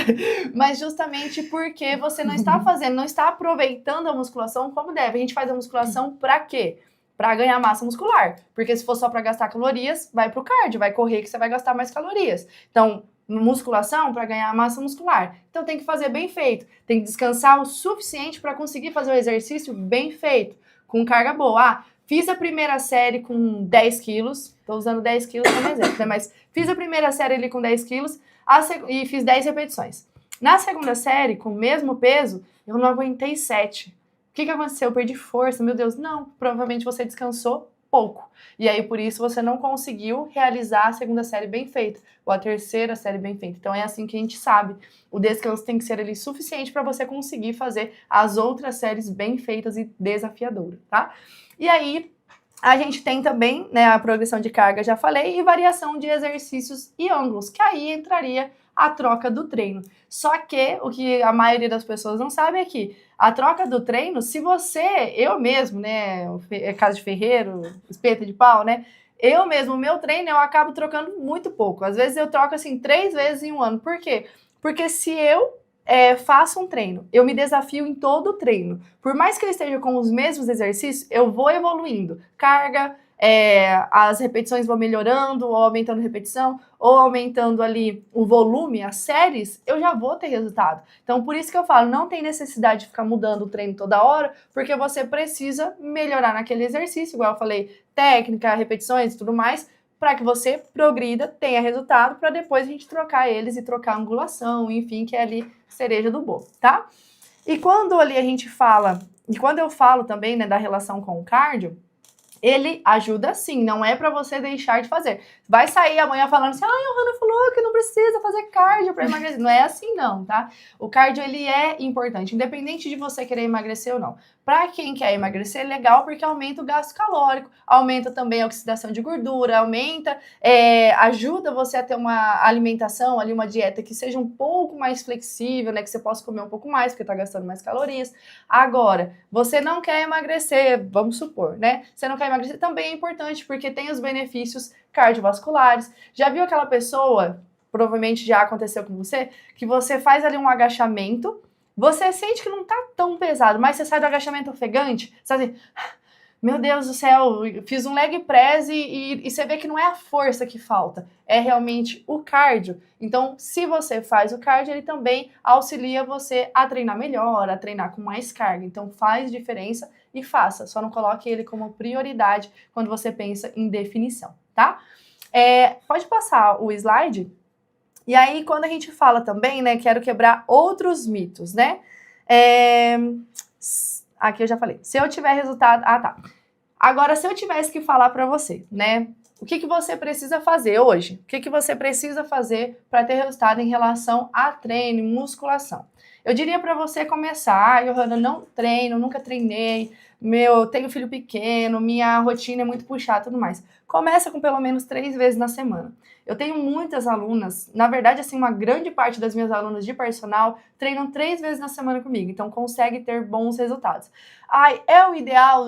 Mas justamente porque você não está fazendo, não está aproveitando a musculação como deve. A gente faz a musculação pra quê? Para ganhar massa muscular, porque se for só para gastar calorias, vai pro cardio, vai correr que você vai gastar mais calorias. Então, musculação para ganhar massa muscular. Então tem que fazer bem feito, tem que descansar o suficiente para conseguir fazer o exercício bem feito, com carga boa. fiz a primeira série com 10 quilos, tô usando 10 quilos como exemplo, né? Mas fiz a primeira série ali com 10 quilos e fiz 10 repetições. Na segunda série, com o mesmo peso, eu não aguentei 7. O que aconteceu? Eu perdi força, meu Deus. Não, provavelmente você descansou pouco. E aí, por isso, você não conseguiu realizar a segunda série bem feita, ou a terceira série bem feita. Então, é assim que a gente sabe. O descanso tem que ser ali suficiente para você conseguir fazer as outras séries bem feitas e desafiadoras, tá? E aí, a gente tem também, né, a progressão de carga, já falei, e variação de exercícios e ângulos, que aí entraria a troca do treino. Só que o que a maioria das pessoas não sabe é que a troca do treino, se você, eu mesmo, né, casa de ferreiro, espeta de pau, né, eu mesmo, o meu treino, eu acabo trocando muito pouco. Às vezes eu troco, assim, 3 vezes em um ano. Por quê? Porque se eu faço um treino, eu me desafio em todo o treino. Por mais que eu esteja com os mesmos exercícios, eu vou evoluindo. Carga, as repetições vão melhorando, ou aumentando repetição, ou aumentando ali o volume, as séries, eu já vou ter resultado. Então, por isso que eu falo, não tem necessidade de ficar mudando o treino toda hora, porque você precisa melhorar naquele exercício, igual eu falei, técnica, repetições e tudo mais, para que você progrida, tenha resultado, para depois a gente trocar eles e trocar a angulação, enfim, que é ali cereja do bolo, tá? E quando ali a gente fala, e quando eu falo também, né, da relação com o cardio, ele ajuda sim, não é para você deixar de fazer. Vai sair amanhã falando assim, a Johanna falou que não precisa fazer cardio para emagrecer. Não é assim não, tá? O cardio, ele é importante, independente de você querer emagrecer ou não. Para quem quer emagrecer, é legal porque aumenta o gasto calórico, aumenta também a oxidação de gordura, ajuda você a ter uma alimentação, ali uma dieta que seja um pouco mais flexível, né? Que você possa comer um pouco mais, porque tá gastando mais calorias. Agora, você não quer emagrecer, vamos supor, né? Você não quer emagrecer, também é importante, porque tem os benefícios cardiovasculares. Já viu aquela pessoa, provavelmente já aconteceu com você, que você faz ali um agachamento, você sente que não tá tão pesado, mas você sai do agachamento ofegante, você assim, meu Deus do céu, fiz um leg press e você vê que não é a força que falta, é realmente o cardio. Então, se você faz o cardio, ele também auxilia você a treinar melhor, a treinar com mais carga. Então, faz diferença e faça, só não coloque ele como prioridade quando você pensa em definição, tá? Pode passar o slide? E aí, quando a gente fala também, né, quero quebrar outros mitos, né? Aqui eu já falei. Se eu tiver resultado... Ah, tá. Agora, se eu tivesse que falar pra você, né? O que você precisa fazer hoje? O que você precisa fazer para ter resultado em relação a treino e musculação? Eu diria para você começar, Johanna, não treino, nunca treinei, eu tenho filho pequeno, minha rotina é muito puxada e tudo mais. Começa com pelo menos 3 vezes na semana. Eu tenho muitas alunas, na verdade, assim, uma grande parte das minhas alunas de personal treinam 3 vezes na semana comigo, então consegue ter bons resultados. Ai, é o ideal?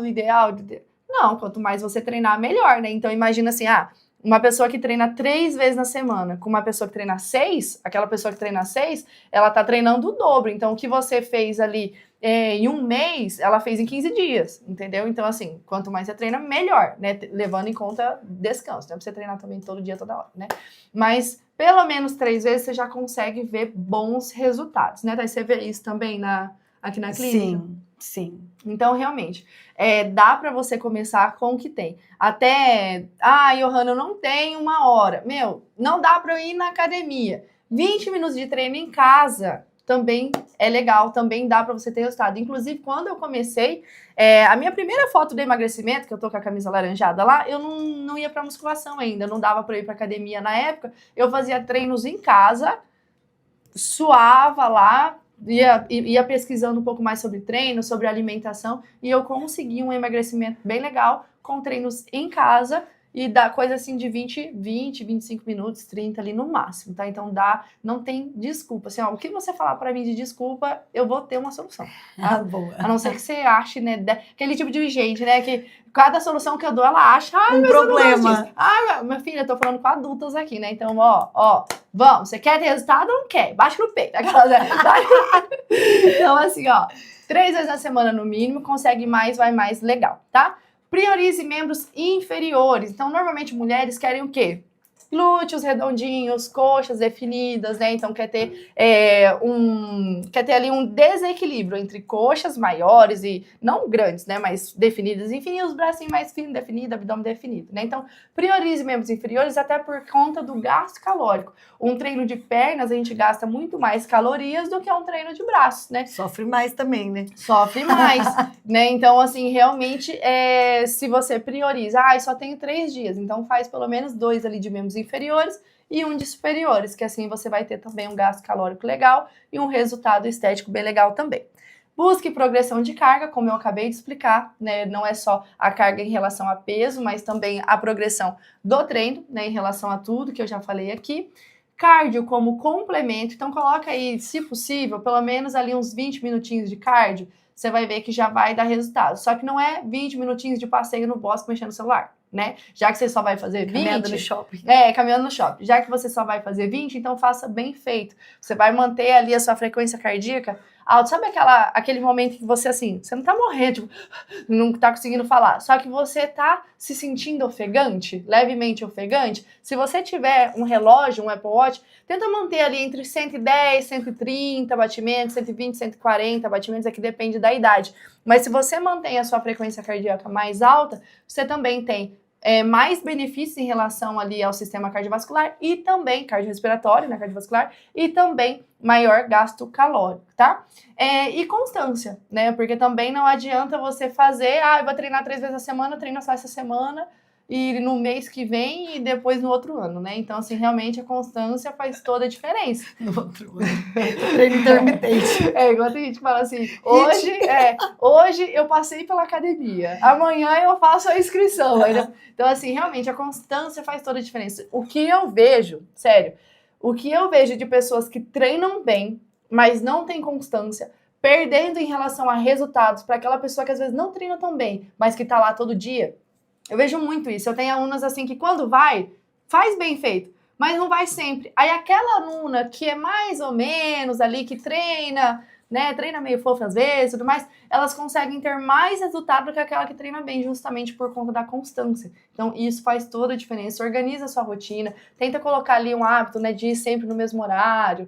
Não, quanto mais você treinar, melhor, né? Então imagina assim, uma pessoa que treina 3 vezes na semana com uma pessoa que treina 6, aquela pessoa que treina 6, ela tá treinando o dobro. Então, o que você fez ali em um mês, ela fez em 15 dias, entendeu? Então, assim, quanto mais você treina, melhor, né? Levando em conta descanso, não é pra você treinar também todo dia, toda hora, né? Mas, pelo menos 3 vezes, você já consegue ver bons resultados, né? Daí você vê isso também aqui na clínica? Sim. Então, realmente, dá para você começar com o que tem. Até, Johanna, eu não tenho 1 hora. Não dá para eu ir na academia. 20 minutos de treino em casa também é legal, também dá para você ter resultado. Inclusive, quando eu comecei, a minha primeira foto do emagrecimento, que eu tô com a camisa laranjada lá, eu não ia para musculação ainda, não dava para ir para academia na época. Eu fazia treinos em casa, suava lá, ia pesquisando um pouco mais sobre treino, sobre alimentação, e eu consegui um emagrecimento bem legal com treinos em casa e dá coisa assim de 20, 25 minutos, 30 ali no máximo, tá? Então não tem desculpa. Assim, o que você falar pra mim de desculpa, eu vou ter uma solução. Tá? Boa. A não ser que você ache, né, aquele tipo de gente, né, que cada solução que eu dou, ela acha, um problema. Minha filha, eu tô falando com adultas aqui, né? Então, vamos, você quer ter resultado ou não quer? Baixa no peito. Então, assim, 3 vezes na semana no mínimo, consegue mais, vai mais, legal, tá? Priorize membros inferiores. Então, normalmente, mulheres querem o quê? glúteos redondinhos, coxas definidas, né? Então quer ter ali um desequilíbrio entre coxas maiores e não grandes, né? Mas definidas, enfim, e os bracinhos mais finos, definidos, abdômen definido, né? Então priorize membros inferiores até por conta do gasto calórico. Um treino de pernas a gente gasta muito mais calorias do que um treino de braços, né? Sofre mais também, né? Sofre mais, né? Então, assim, realmente, se você prioriza, só tenho 3 dias, então faz pelo menos 2 ali de membros inferiores e um de superiores, que assim você vai ter também um gasto calórico legal e um resultado estético bem legal também. Busque progressão de carga, como eu acabei de explicar, né? Não é só a carga em relação a peso, mas também a progressão do treino, né? Em relação a tudo que eu já falei aqui. Cardio como complemento, então coloca aí, se possível, pelo menos ali uns 20 minutinhos de cardio, você vai ver que já vai dar resultado. Só que não é 20 minutinhos de passeio no bosque mexendo no celular, né? Já que você só vai fazer 20... Caminhando no shopping. Caminhando no shopping. Já que você só vai fazer 20, então faça bem feito. Você vai manter ali a sua frequência cardíaca alta. Sabe aquele momento que você, assim, você não tá morrendo, tipo, não tá conseguindo falar, só que você tá se sentindo ofegante, levemente ofegante. Se você tiver um relógio, um Apple Watch, tenta manter ali entre 110, 130 batimentos, 120, 140 batimentos, aqui depende da idade. Mas se você mantém a sua frequência cardíaca mais alta, você também tem mais benefícios em relação ali ao sistema cardiovascular e também cardiorrespiratório, né, cardiovascular, e também maior gasto calórico, tá? E constância, né, porque também não adianta você fazer, eu vou treinar 3 vezes a semana, treino só essa semana, e no mês que vem e depois no outro ano, né? Então, assim, realmente a constância faz toda a diferença. No outro ano. Treino intermitente. Igual a gente fala assim, hoje eu passei pela academia, amanhã eu faço a inscrição. Então, assim, realmente a constância faz toda a diferença. O que eu vejo, sério, de pessoas que treinam bem, mas não tem constância, perdendo em relação a resultados para aquela pessoa que às vezes não treina tão bem, mas que tá lá todo dia, eu vejo muito isso. Eu tenho alunas assim que quando vai, faz bem feito, mas não vai sempre. Aí aquela aluna que é mais ou menos ali, que treina, né, treina meio fofo às vezes, tudo mais, elas conseguem ter mais resultado do que aquela que treina bem, justamente por conta da constância. Então isso faz toda a diferença. Organiza a sua rotina, tenta colocar ali um hábito, né, de ir sempre no mesmo horário,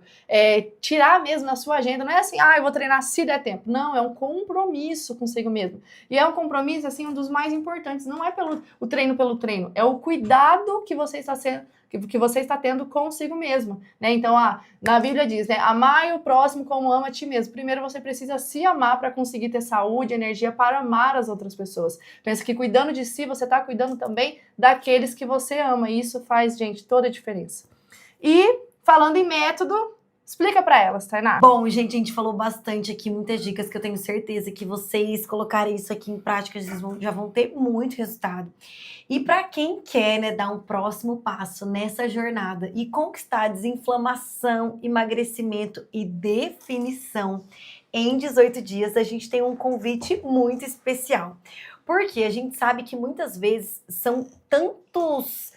tirar mesmo na sua agenda. Não é assim, eu vou treinar se der tempo. Não, é um compromisso consigo mesmo. E é um compromisso, assim, um dos mais importantes. Não é o treino pelo treino, é o cuidado que você está tendo consigo mesmo, né? Então, na Bíblia diz, né? Amai o próximo como ama a ti mesmo. Primeiro você precisa se amar para conseguir ter saúde, energia para amar as outras pessoas. Pensa que cuidando de si, você está cuidando também daqueles que você ama. E isso faz, gente, toda a diferença. E, falando em método, explica para elas, Tainá. Bom, gente, a gente falou bastante aqui, muitas dicas que eu tenho certeza que vocês colocarem isso aqui em prática, vocês já vão ter muito resultado. E para quem quer, né, dar um próximo passo nessa jornada e conquistar desinflamação, emagrecimento e definição em 18 dias, a gente tem um convite muito especial. Porque a gente sabe que muitas vezes são tantos...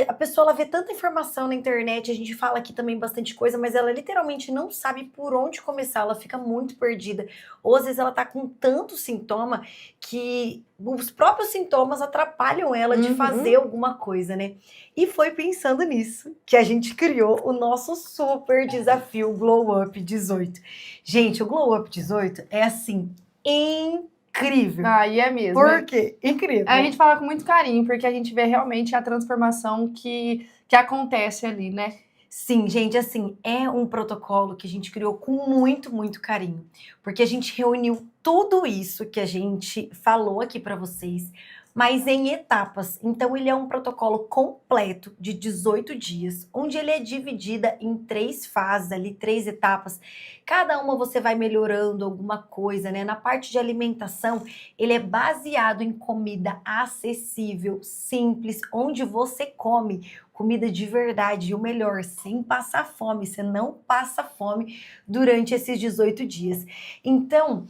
a pessoa ela vê tanta informação na internet, a gente fala aqui também bastante coisa, mas ela literalmente não sabe por onde começar, ela fica muito perdida. Ou às vezes ela tá com tanto sintoma que os próprios sintomas atrapalham ela de fazer alguma coisa, né? E foi pensando nisso que a gente criou o nosso super desafio Glow Up 18. Gente, o Glow Up 18 é assim, incrível. E é mesmo. Por quê? Incrível. A gente fala com muito carinho, porque a gente vê realmente a transformação que acontece ali, né? Sim, gente, assim, é um protocolo que a gente criou com muito, muito carinho. Porque a gente reuniu tudo isso que a gente falou aqui para vocês, mas em etapas. Então, ele é um protocolo completo de 18 dias, onde ele é dividida em 3 fases ali, 3 etapas. Cada uma você vai melhorando alguma coisa, né? Na parte de alimentação, ele é baseado em comida acessível, simples, onde você come comida de verdade e o melhor, sem passar fome. Você não passa fome durante esses 18 dias. Então,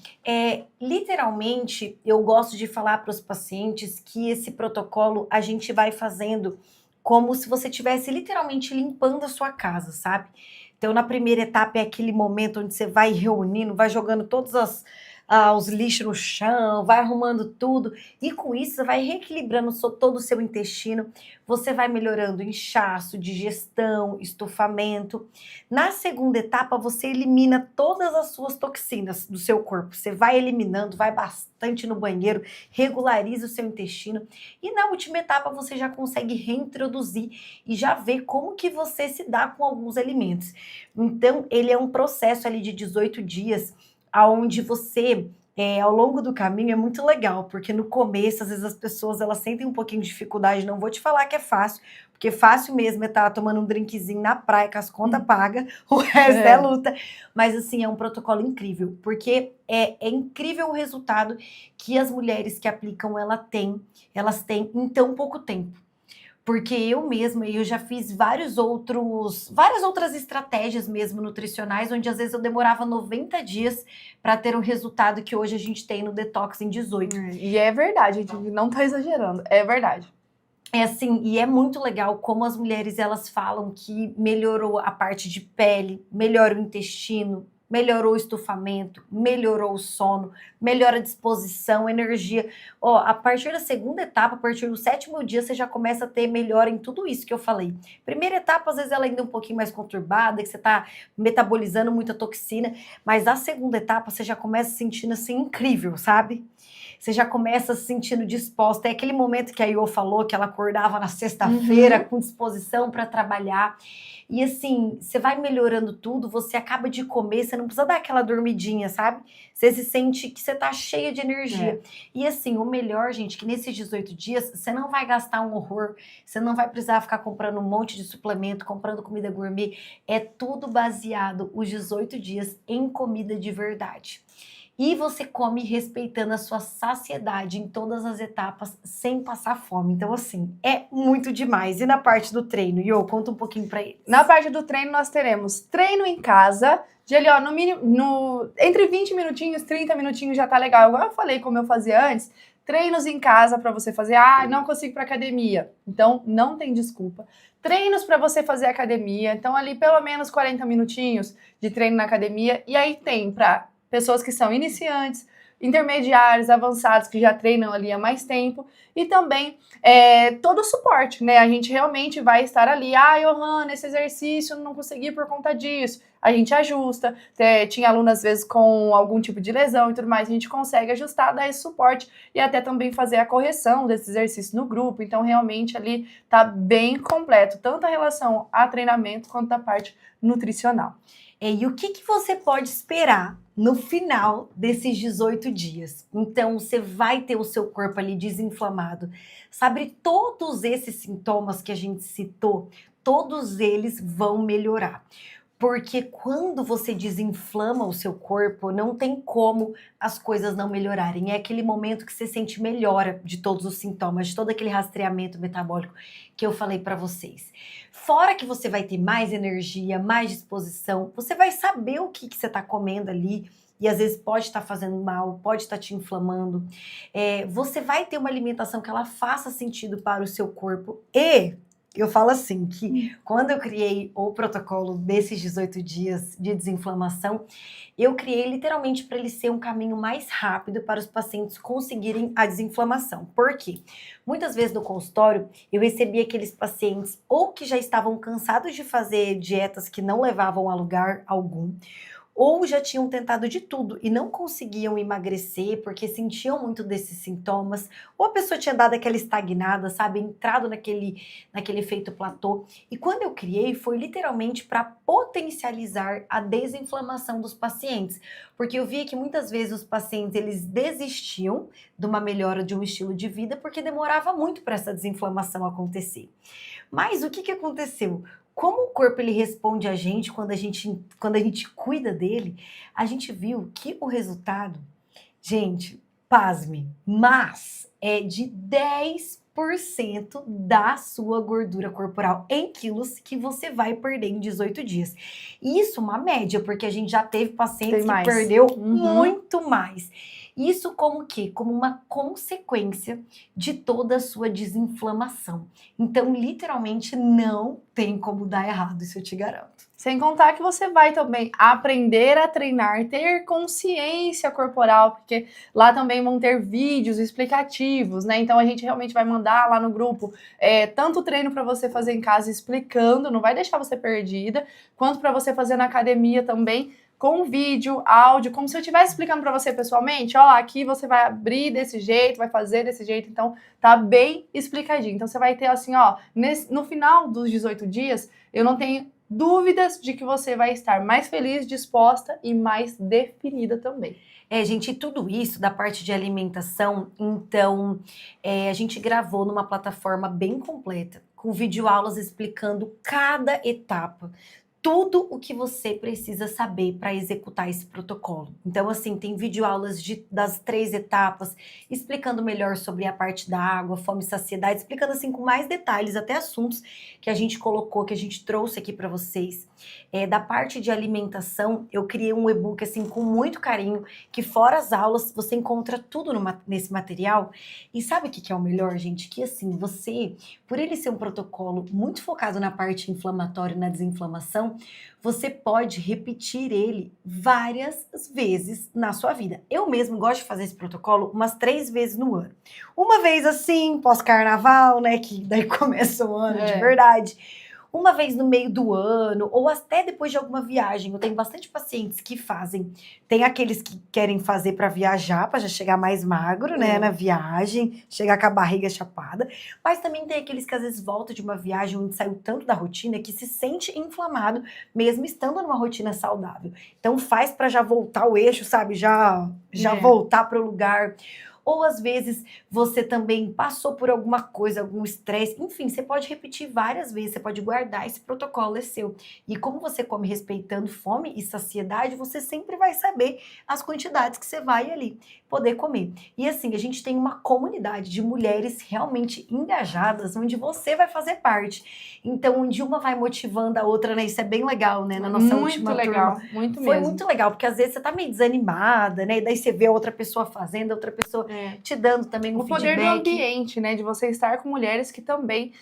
literalmente, eu gosto de falar para os pacientes que esse protocolo a gente vai fazendo como se você estivesse literalmente limpando a sua casa, sabe? Então, na primeira etapa é aquele momento onde você vai reunindo, vai jogando todas os lixos no chão, vai arrumando tudo. E com isso, você vai reequilibrando todo o seu intestino. Você vai melhorando inchaço, digestão, estufamento. Na segunda etapa, você elimina todas as suas toxinas do seu corpo. Você vai eliminando, vai bastante no banheiro, regulariza o seu intestino. E na última etapa, você já consegue reintroduzir e já ver como que você se dá com alguns alimentos. Então, ele é um processo ali de 18 dias, onde você, ao longo do caminho, é muito legal, porque no começo, às vezes as pessoas elas sentem um pouquinho de dificuldade, não vou te falar que é fácil, porque fácil mesmo é estar tomando um drinkzinho na praia com as contas pagas, o resto é luta, mas assim, é um protocolo incrível, porque é incrível o resultado que as mulheres que aplicam, elas têm em tão pouco tempo. Porque eu mesma, eu já fiz várias outras estratégias mesmo nutricionais, onde às vezes eu demorava 90 dias para ter o resultado que hoje a gente tem no Detox em 18. E é verdade, a gente não tá exagerando, é verdade. É assim, e é muito legal como as mulheres elas falam que melhorou a parte de pele, melhora o intestino, melhorou o estufamento, melhorou o sono, melhora a disposição, energia. A partir da segunda etapa, a partir do 7º dia, você já começa a ter melhora em tudo isso que eu falei. Primeira etapa, às vezes, ela ainda é um pouquinho mais conturbada, que você tá metabolizando muita toxina, mas a segunda etapa, você já começa sentindo assim, incrível, sabe? Você já começa se sentindo disposta. É aquele momento que a Iô falou, que ela acordava na sexta-feira com disposição para trabalhar. E assim, você vai melhorando tudo, você acaba de comer, você não precisa dar aquela dormidinha, sabe? Você se sente que você tá cheia de energia. E assim, o melhor, gente, que nesses 18 dias, você não vai gastar um horror, você não vai precisar ficar comprando um monte de suplemento, comprando comida gourmet. É tudo baseado, os 18 dias, em comida de verdade. E você come respeitando a sua saciedade em todas as etapas, sem passar fome. Então, assim, é muito demais. E na parte do treino? Iô, conta um pouquinho pra eles. Na parte do treino, nós teremos treino em casa, de ali, no mínimo, entre 20 minutinhos, 30 minutinhos já tá legal. Igual eu falei, como eu fazia antes, treinos em casa para você fazer. Não consigo ir pra academia. Então, não tem desculpa. Treinos para você fazer academia. Então, ali, pelo menos 40 minutinhos de treino na academia. E aí tem pra pessoas que são iniciantes, intermediários, avançados, que já treinam ali há mais tempo, e também todo o suporte, né? A gente realmente vai estar ali, Johanna, esse exercício eu não consegui por conta disso. A gente ajusta, tinha aluno às vezes com algum tipo de lesão e tudo mais, a gente consegue ajustar, dar esse suporte e até também fazer a correção desse exercício no grupo. Então realmente ali tá bem completo, tanto a relação a treinamento quanto a parte nutricional. E o que você pode esperar no final desses 18 dias? Então, você vai ter o seu corpo ali desinflamado. Sabe, todos esses sintomas que a gente citou, todos eles vão melhorar. Porque quando você desinflama o seu corpo, não tem como as coisas não melhorarem. É aquele momento que você sente melhora de todos os sintomas, de todo aquele rastreamento metabólico que eu falei para vocês. Fora que você vai ter mais energia, mais disposição, você vai saber o que você está comendo ali, e às vezes pode estar fazendo mal, pode estar te inflamando. Você vai ter uma alimentação que ela faça sentido para o seu corpo. E eu falo assim, que quando eu criei o protocolo desses 18 dias de desinflamação, eu criei literalmente para ele ser um caminho mais rápido para os pacientes conseguirem a desinflamação. Por quê? Muitas vezes no consultório, eu recebia aqueles pacientes ou que já estavam cansados de fazer dietas que não levavam a lugar algum, ou já tinham tentado de tudo e não conseguiam emagrecer porque sentiam muito desses sintomas, ou a pessoa tinha dado aquela estagnada, sabe, entrado naquele efeito platô. E quando eu criei, foi literalmente para potencializar a desinflamação dos pacientes, porque eu via que muitas vezes os pacientes, eles desistiam de uma melhora de um estilo de vida porque demorava muito para essa desinflamação acontecer. Mas o que aconteceu? Como o corpo ele responde a gente quando a gente cuida dele, a gente viu que o resultado, gente, pasme, mas é de 10% da sua gordura corporal em quilos que você vai perder em 18 dias. Isso é uma média, porque a gente já teve pacientes que perdeu muito mais. Isso como o quê? Como uma consequência de toda a sua desinflamação. Então, literalmente, não tem como dar errado, isso eu te garanto. Sem contar que você vai também aprender a treinar, ter consciência corporal, porque lá também vão ter vídeos explicativos, né? Então a gente realmente vai mandar lá no grupo tanto treino para você fazer em casa explicando, não vai deixar você perdida, quanto para você fazer na academia também, com vídeo, áudio, como se eu estivesse explicando para você pessoalmente. Ó, aqui você vai abrir desse jeito, vai fazer desse jeito, então tá bem explicadinho. Então você vai ter assim, ó, no final dos 18 dias, eu não tenho dúvidas de que você vai estar mais feliz, disposta e mais definida também. Gente, tudo isso da parte de alimentação, então, a gente gravou numa plataforma bem completa, com videoaulas explicando cada etapa, tudo o que você precisa saber para executar esse protocolo. Então, assim, tem videoaulas das 3 etapas, explicando melhor sobre a parte da água, fome e saciedade, explicando assim com mais detalhes, até assuntos que a gente colocou, que a gente trouxe aqui para vocês. Da parte de alimentação, eu criei um e-book assim com muito carinho, que fora as aulas, você encontra tudo nesse material. E sabe o que é o melhor, gente? Que assim, você, por ele ser um protocolo muito focado na parte inflamatória e na desinflamação, você pode repetir ele várias vezes na sua vida. Eu mesmo gosto de fazer esse protocolo umas 3 vezes no ano. Uma vez assim, pós-carnaval, né, que daí começa o ano de verdade. Uma vez no meio do ano, ou até depois de alguma viagem. Eu tenho bastante pacientes que fazem. Tem aqueles que querem fazer para viajar, para já chegar mais magro, né, na viagem, chegar com a barriga chapada. Mas também tem aqueles que às vezes voltam de uma viagem onde saiu tanto da rotina que se sente inflamado, mesmo estando numa rotina saudável. Então faz para já voltar o eixo, sabe? Já voltar para o lugar. Ou às vezes você também passou por alguma coisa, algum estresse, enfim, você pode repetir várias vezes, você pode guardar, esse protocolo é seu. E como você come respeitando fome e saciedade, você sempre vai saber as quantidades que você vai ali poder comer. E assim, a gente tem uma comunidade de mulheres realmente engajadas, onde você vai fazer parte. Então, onde uma vai motivando a outra, né? Isso é bem legal, né? Na nossa última turma. Muito Foi mesmo. muito legal, porque às vezes você tá meio desanimada, né? E daí você vê a outra pessoa fazendo, a outra pessoa te dando também um o feedback. poder do ambiente, né? De você estar com mulheres que também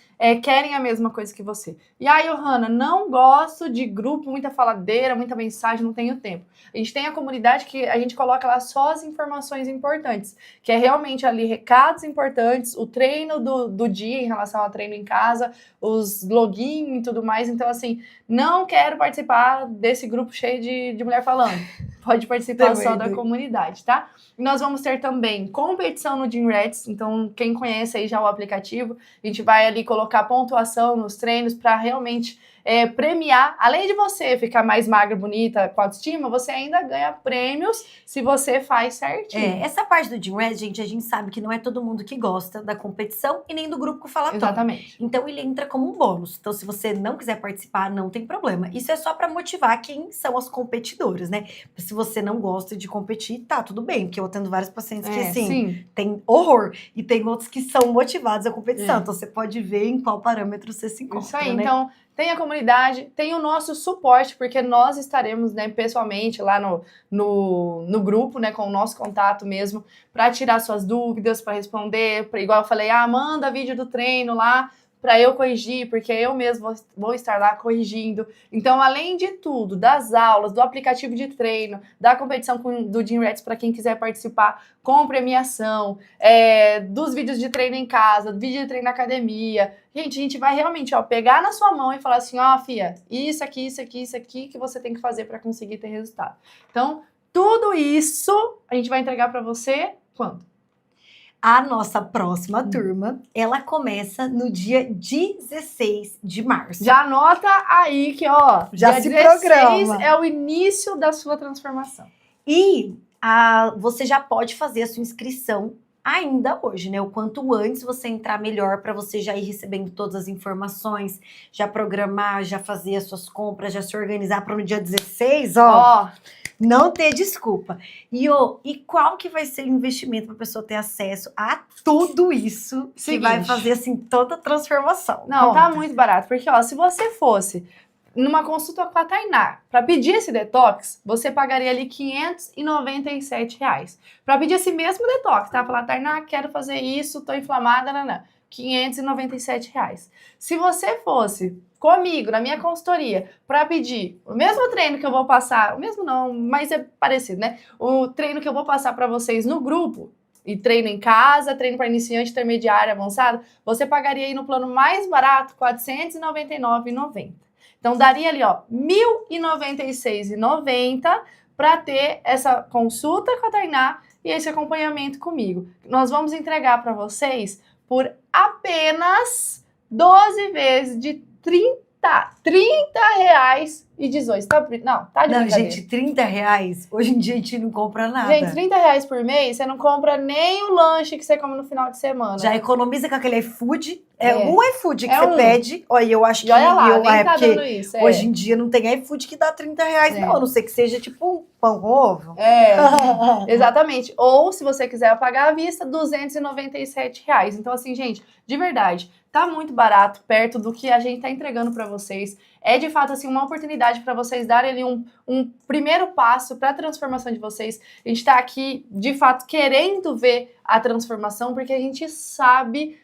querem a mesma coisa que você. E aí, Johanna, não gosto de grupo, muita faladeira, muita mensagem, não tenho tempo. A gente tem a comunidade que a gente coloca lá só as informações importantes, que é realmente ali recados importantes, o treino do dia em relação ao treino em casa, os login e tudo mais. Então, assim, não quero participar desse grupo cheio de mulher falando. Pode participar só da comunidade, tá? E nós vamos ter também competição no Gym Rats. Então, quem conhece aí já o aplicativo, a gente vai ali colocar pontuação nos treinos para realmente premiar. Além de você ficar mais magra, bonita, com autoestima, você ainda ganha prêmios se você faz certinho. Essa parte do Gym Rats, gente, a gente sabe que não é todo mundo que gosta da competição e nem do grupo falatório. Exatamente. Então, ele entra como um bônus. Então, se você não quiser participar, não tem problema. Isso é só para motivar quem são as competidoras, né? Se você não gosta de competir, tá, tudo bem. Porque eu atendo vários pacientes que, assim, tem horror. E tem outros que são motivados à competição. Então, você pode ver em qual parâmetro você se encontra, isso aí, né? Então, tem a comunidade, tem o nosso suporte, porque nós estaremos, né, pessoalmente lá no grupo, né, com o nosso contato mesmo, para tirar suas dúvidas, para responder, igual eu falei, manda vídeo do treino lá, para eu corrigir, porque eu mesmo vou estar lá corrigindo. Então, além de tudo, das aulas, do aplicativo de treino, da competição do Gym Rats para quem quiser participar, com premiação, dos vídeos de treino em casa, do vídeo de treino na academia. Gente, a gente vai realmente pegar na sua mão e falar assim, fia, isso aqui, isso aqui, isso aqui que você tem que fazer para conseguir ter resultado. Então, tudo isso a gente vai entregar para você quando? A nossa próxima turma, ela começa no dia 16 de março. Já anota aí que, já dia se 16 programa. É o início da sua transformação. E você já pode fazer a sua inscrição ainda hoje, né? O quanto antes você entrar, melhor, para você já ir recebendo todas as informações, já programar, já fazer as suas compras, já se organizar para no dia 16, não ter desculpa. E qual que vai ser o investimento para a pessoa ter acesso a tudo isso que vai fazer, assim, toda a transformação? Não, tá muito barato. Porque, se você fosse numa consulta com a Tainá, para pedir esse detox, você pagaria ali R$ 597. Para pedir esse mesmo detox, tá? Falar, Tainá, quero fazer isso, tô inflamada, não. R$ 597. Se você fosse comigo, na minha consultoria, para pedir o mesmo treino que eu vou passar, o mesmo não, mas é parecido, né? O treino que eu vou passar para vocês no grupo, e treino em casa, treino para iniciante, intermediário, avançado, você pagaria aí no plano mais barato R$ 499,90. Então, daria ali, ó, R$ 1.096,90 para ter essa consulta com a Tainá e esse acompanhamento comigo. Nós vamos entregar para vocês por apenas 12 vezes de R$ 30,18. Não, tá de brincadeira. Gente, R$30, hoje em dia a gente não compra nada. Gente, R$30 por mês, você não compra nem o lanche que você come no final de semana. Já economiza com aquele iFood. Um iFood que você pede. Olha, eu acho que... Olha lá, nem tá dando isso. Hoje em dia não tem iFood que dá R$30, não. A não ser que seja tipo um pão com ovo. Exatamente. Ou, se você quiser pagar à vista, R$ 297. Então, assim, gente, de verdade, tá muito barato, perto do que a gente tá entregando pra vocês. É, de fato, assim, uma oportunidade para vocês darem ali um primeiro passo para a transformação de vocês. A gente tá aqui, de fato, querendo ver a transformação, porque a gente sabe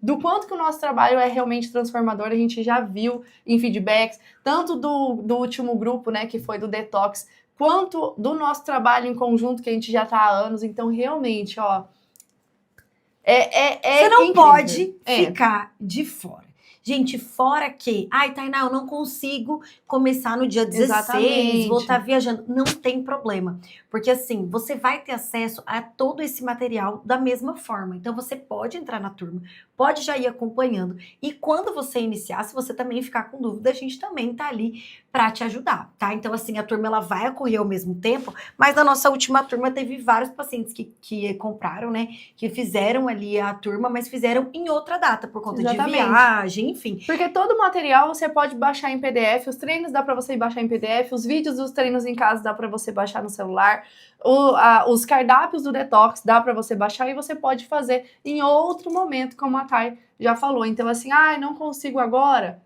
do quanto que o nosso trabalho é realmente transformador. A gente já viu em feedbacks, tanto do último grupo, né, que foi do Detox, quanto do nosso trabalho em conjunto, que a gente já tá há anos. Então, realmente, ó, você não pode ficar de fora. Gente, fora que, Tainá, eu não consigo começar no dia 16, Exatamente. Vou estar viajando. Não tem problema. Porque assim, você vai ter acesso a todo esse material da mesma forma. Então, você pode entrar na turma, pode já ir acompanhando. E quando você iniciar, se você também ficar com dúvida, a gente também tá ali para te ajudar, tá? Então, assim, a turma ela vai ocorrer ao mesmo tempo, mas na nossa última turma teve vários pacientes que compraram, né? Que fizeram ali a turma, mas fizeram em outra data, por conta de viagem, enfim. Porque todo o material você pode baixar em PDF, os treinos dá para você baixar em PDF, os vídeos dos treinos em casa dá para você baixar no celular, os cardápios do Detox dá para você baixar e você pode fazer em outro momento, como a Thay já falou. Então, assim, não consigo agora,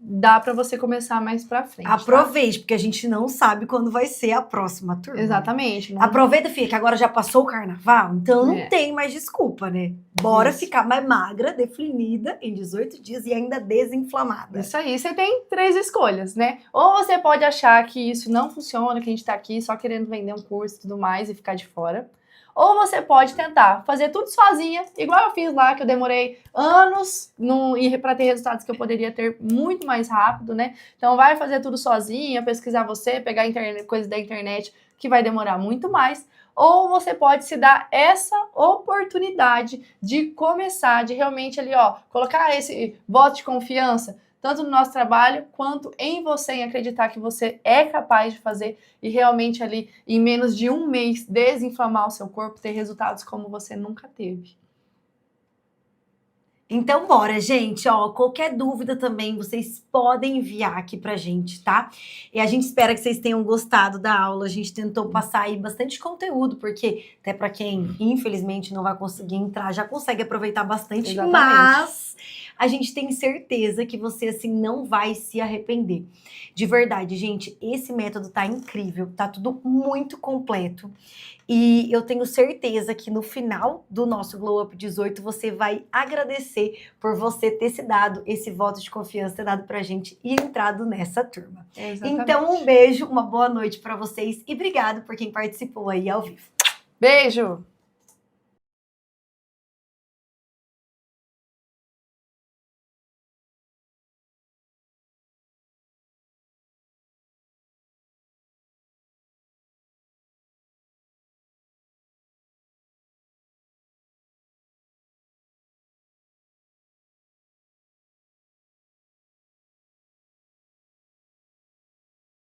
dá para você começar mais pra frente. Aproveite, porque a gente não sabe quando vai ser a próxima turma. Exatamente. Aproveita, filha, que agora já passou o carnaval, então não tem mais desculpa, né? Bora ficar mais magra, definida em 18 dias e ainda desinflamada. Isso aí, você tem 3 escolhas, né? Ou você pode achar que isso não funciona, que a gente tá aqui só querendo vender um curso e tudo mais e ficar de fora. Ou você pode tentar fazer tudo sozinha, igual eu fiz lá, que eu demorei anos para ter resultados que eu poderia ter muito mais rápido, né? Então vai fazer tudo sozinha, pesquisar você, pegar coisas da internet, que vai demorar muito mais. Ou você pode se dar essa oportunidade de começar, de realmente ali, colocar esse voto de confiança, tanto no nosso trabalho, quanto em você, em acreditar que você é capaz de fazer e realmente ali, em menos de um mês, desinflamar o seu corpo, ter resultados como você nunca teve. Então, bora, gente, qualquer dúvida também, vocês podem enviar aqui pra gente, tá? E a gente espera que vocês tenham gostado da aula, a gente tentou passar aí bastante conteúdo, porque até pra quem, infelizmente, não vai conseguir entrar, já consegue aproveitar bastante. Exatamente. Mas a gente tem certeza que você, assim, não vai se arrepender. De verdade, gente, esse método tá incrível, tá tudo muito completo. E eu tenho certeza que no final do nosso Glow Up 18, você vai agradecer por você ter se dado esse voto de confiança, ter dado pra gente e entrado nessa turma. Exatamente. Então, um beijo, uma boa noite pra vocês e obrigado por quem participou aí ao vivo. Beijo!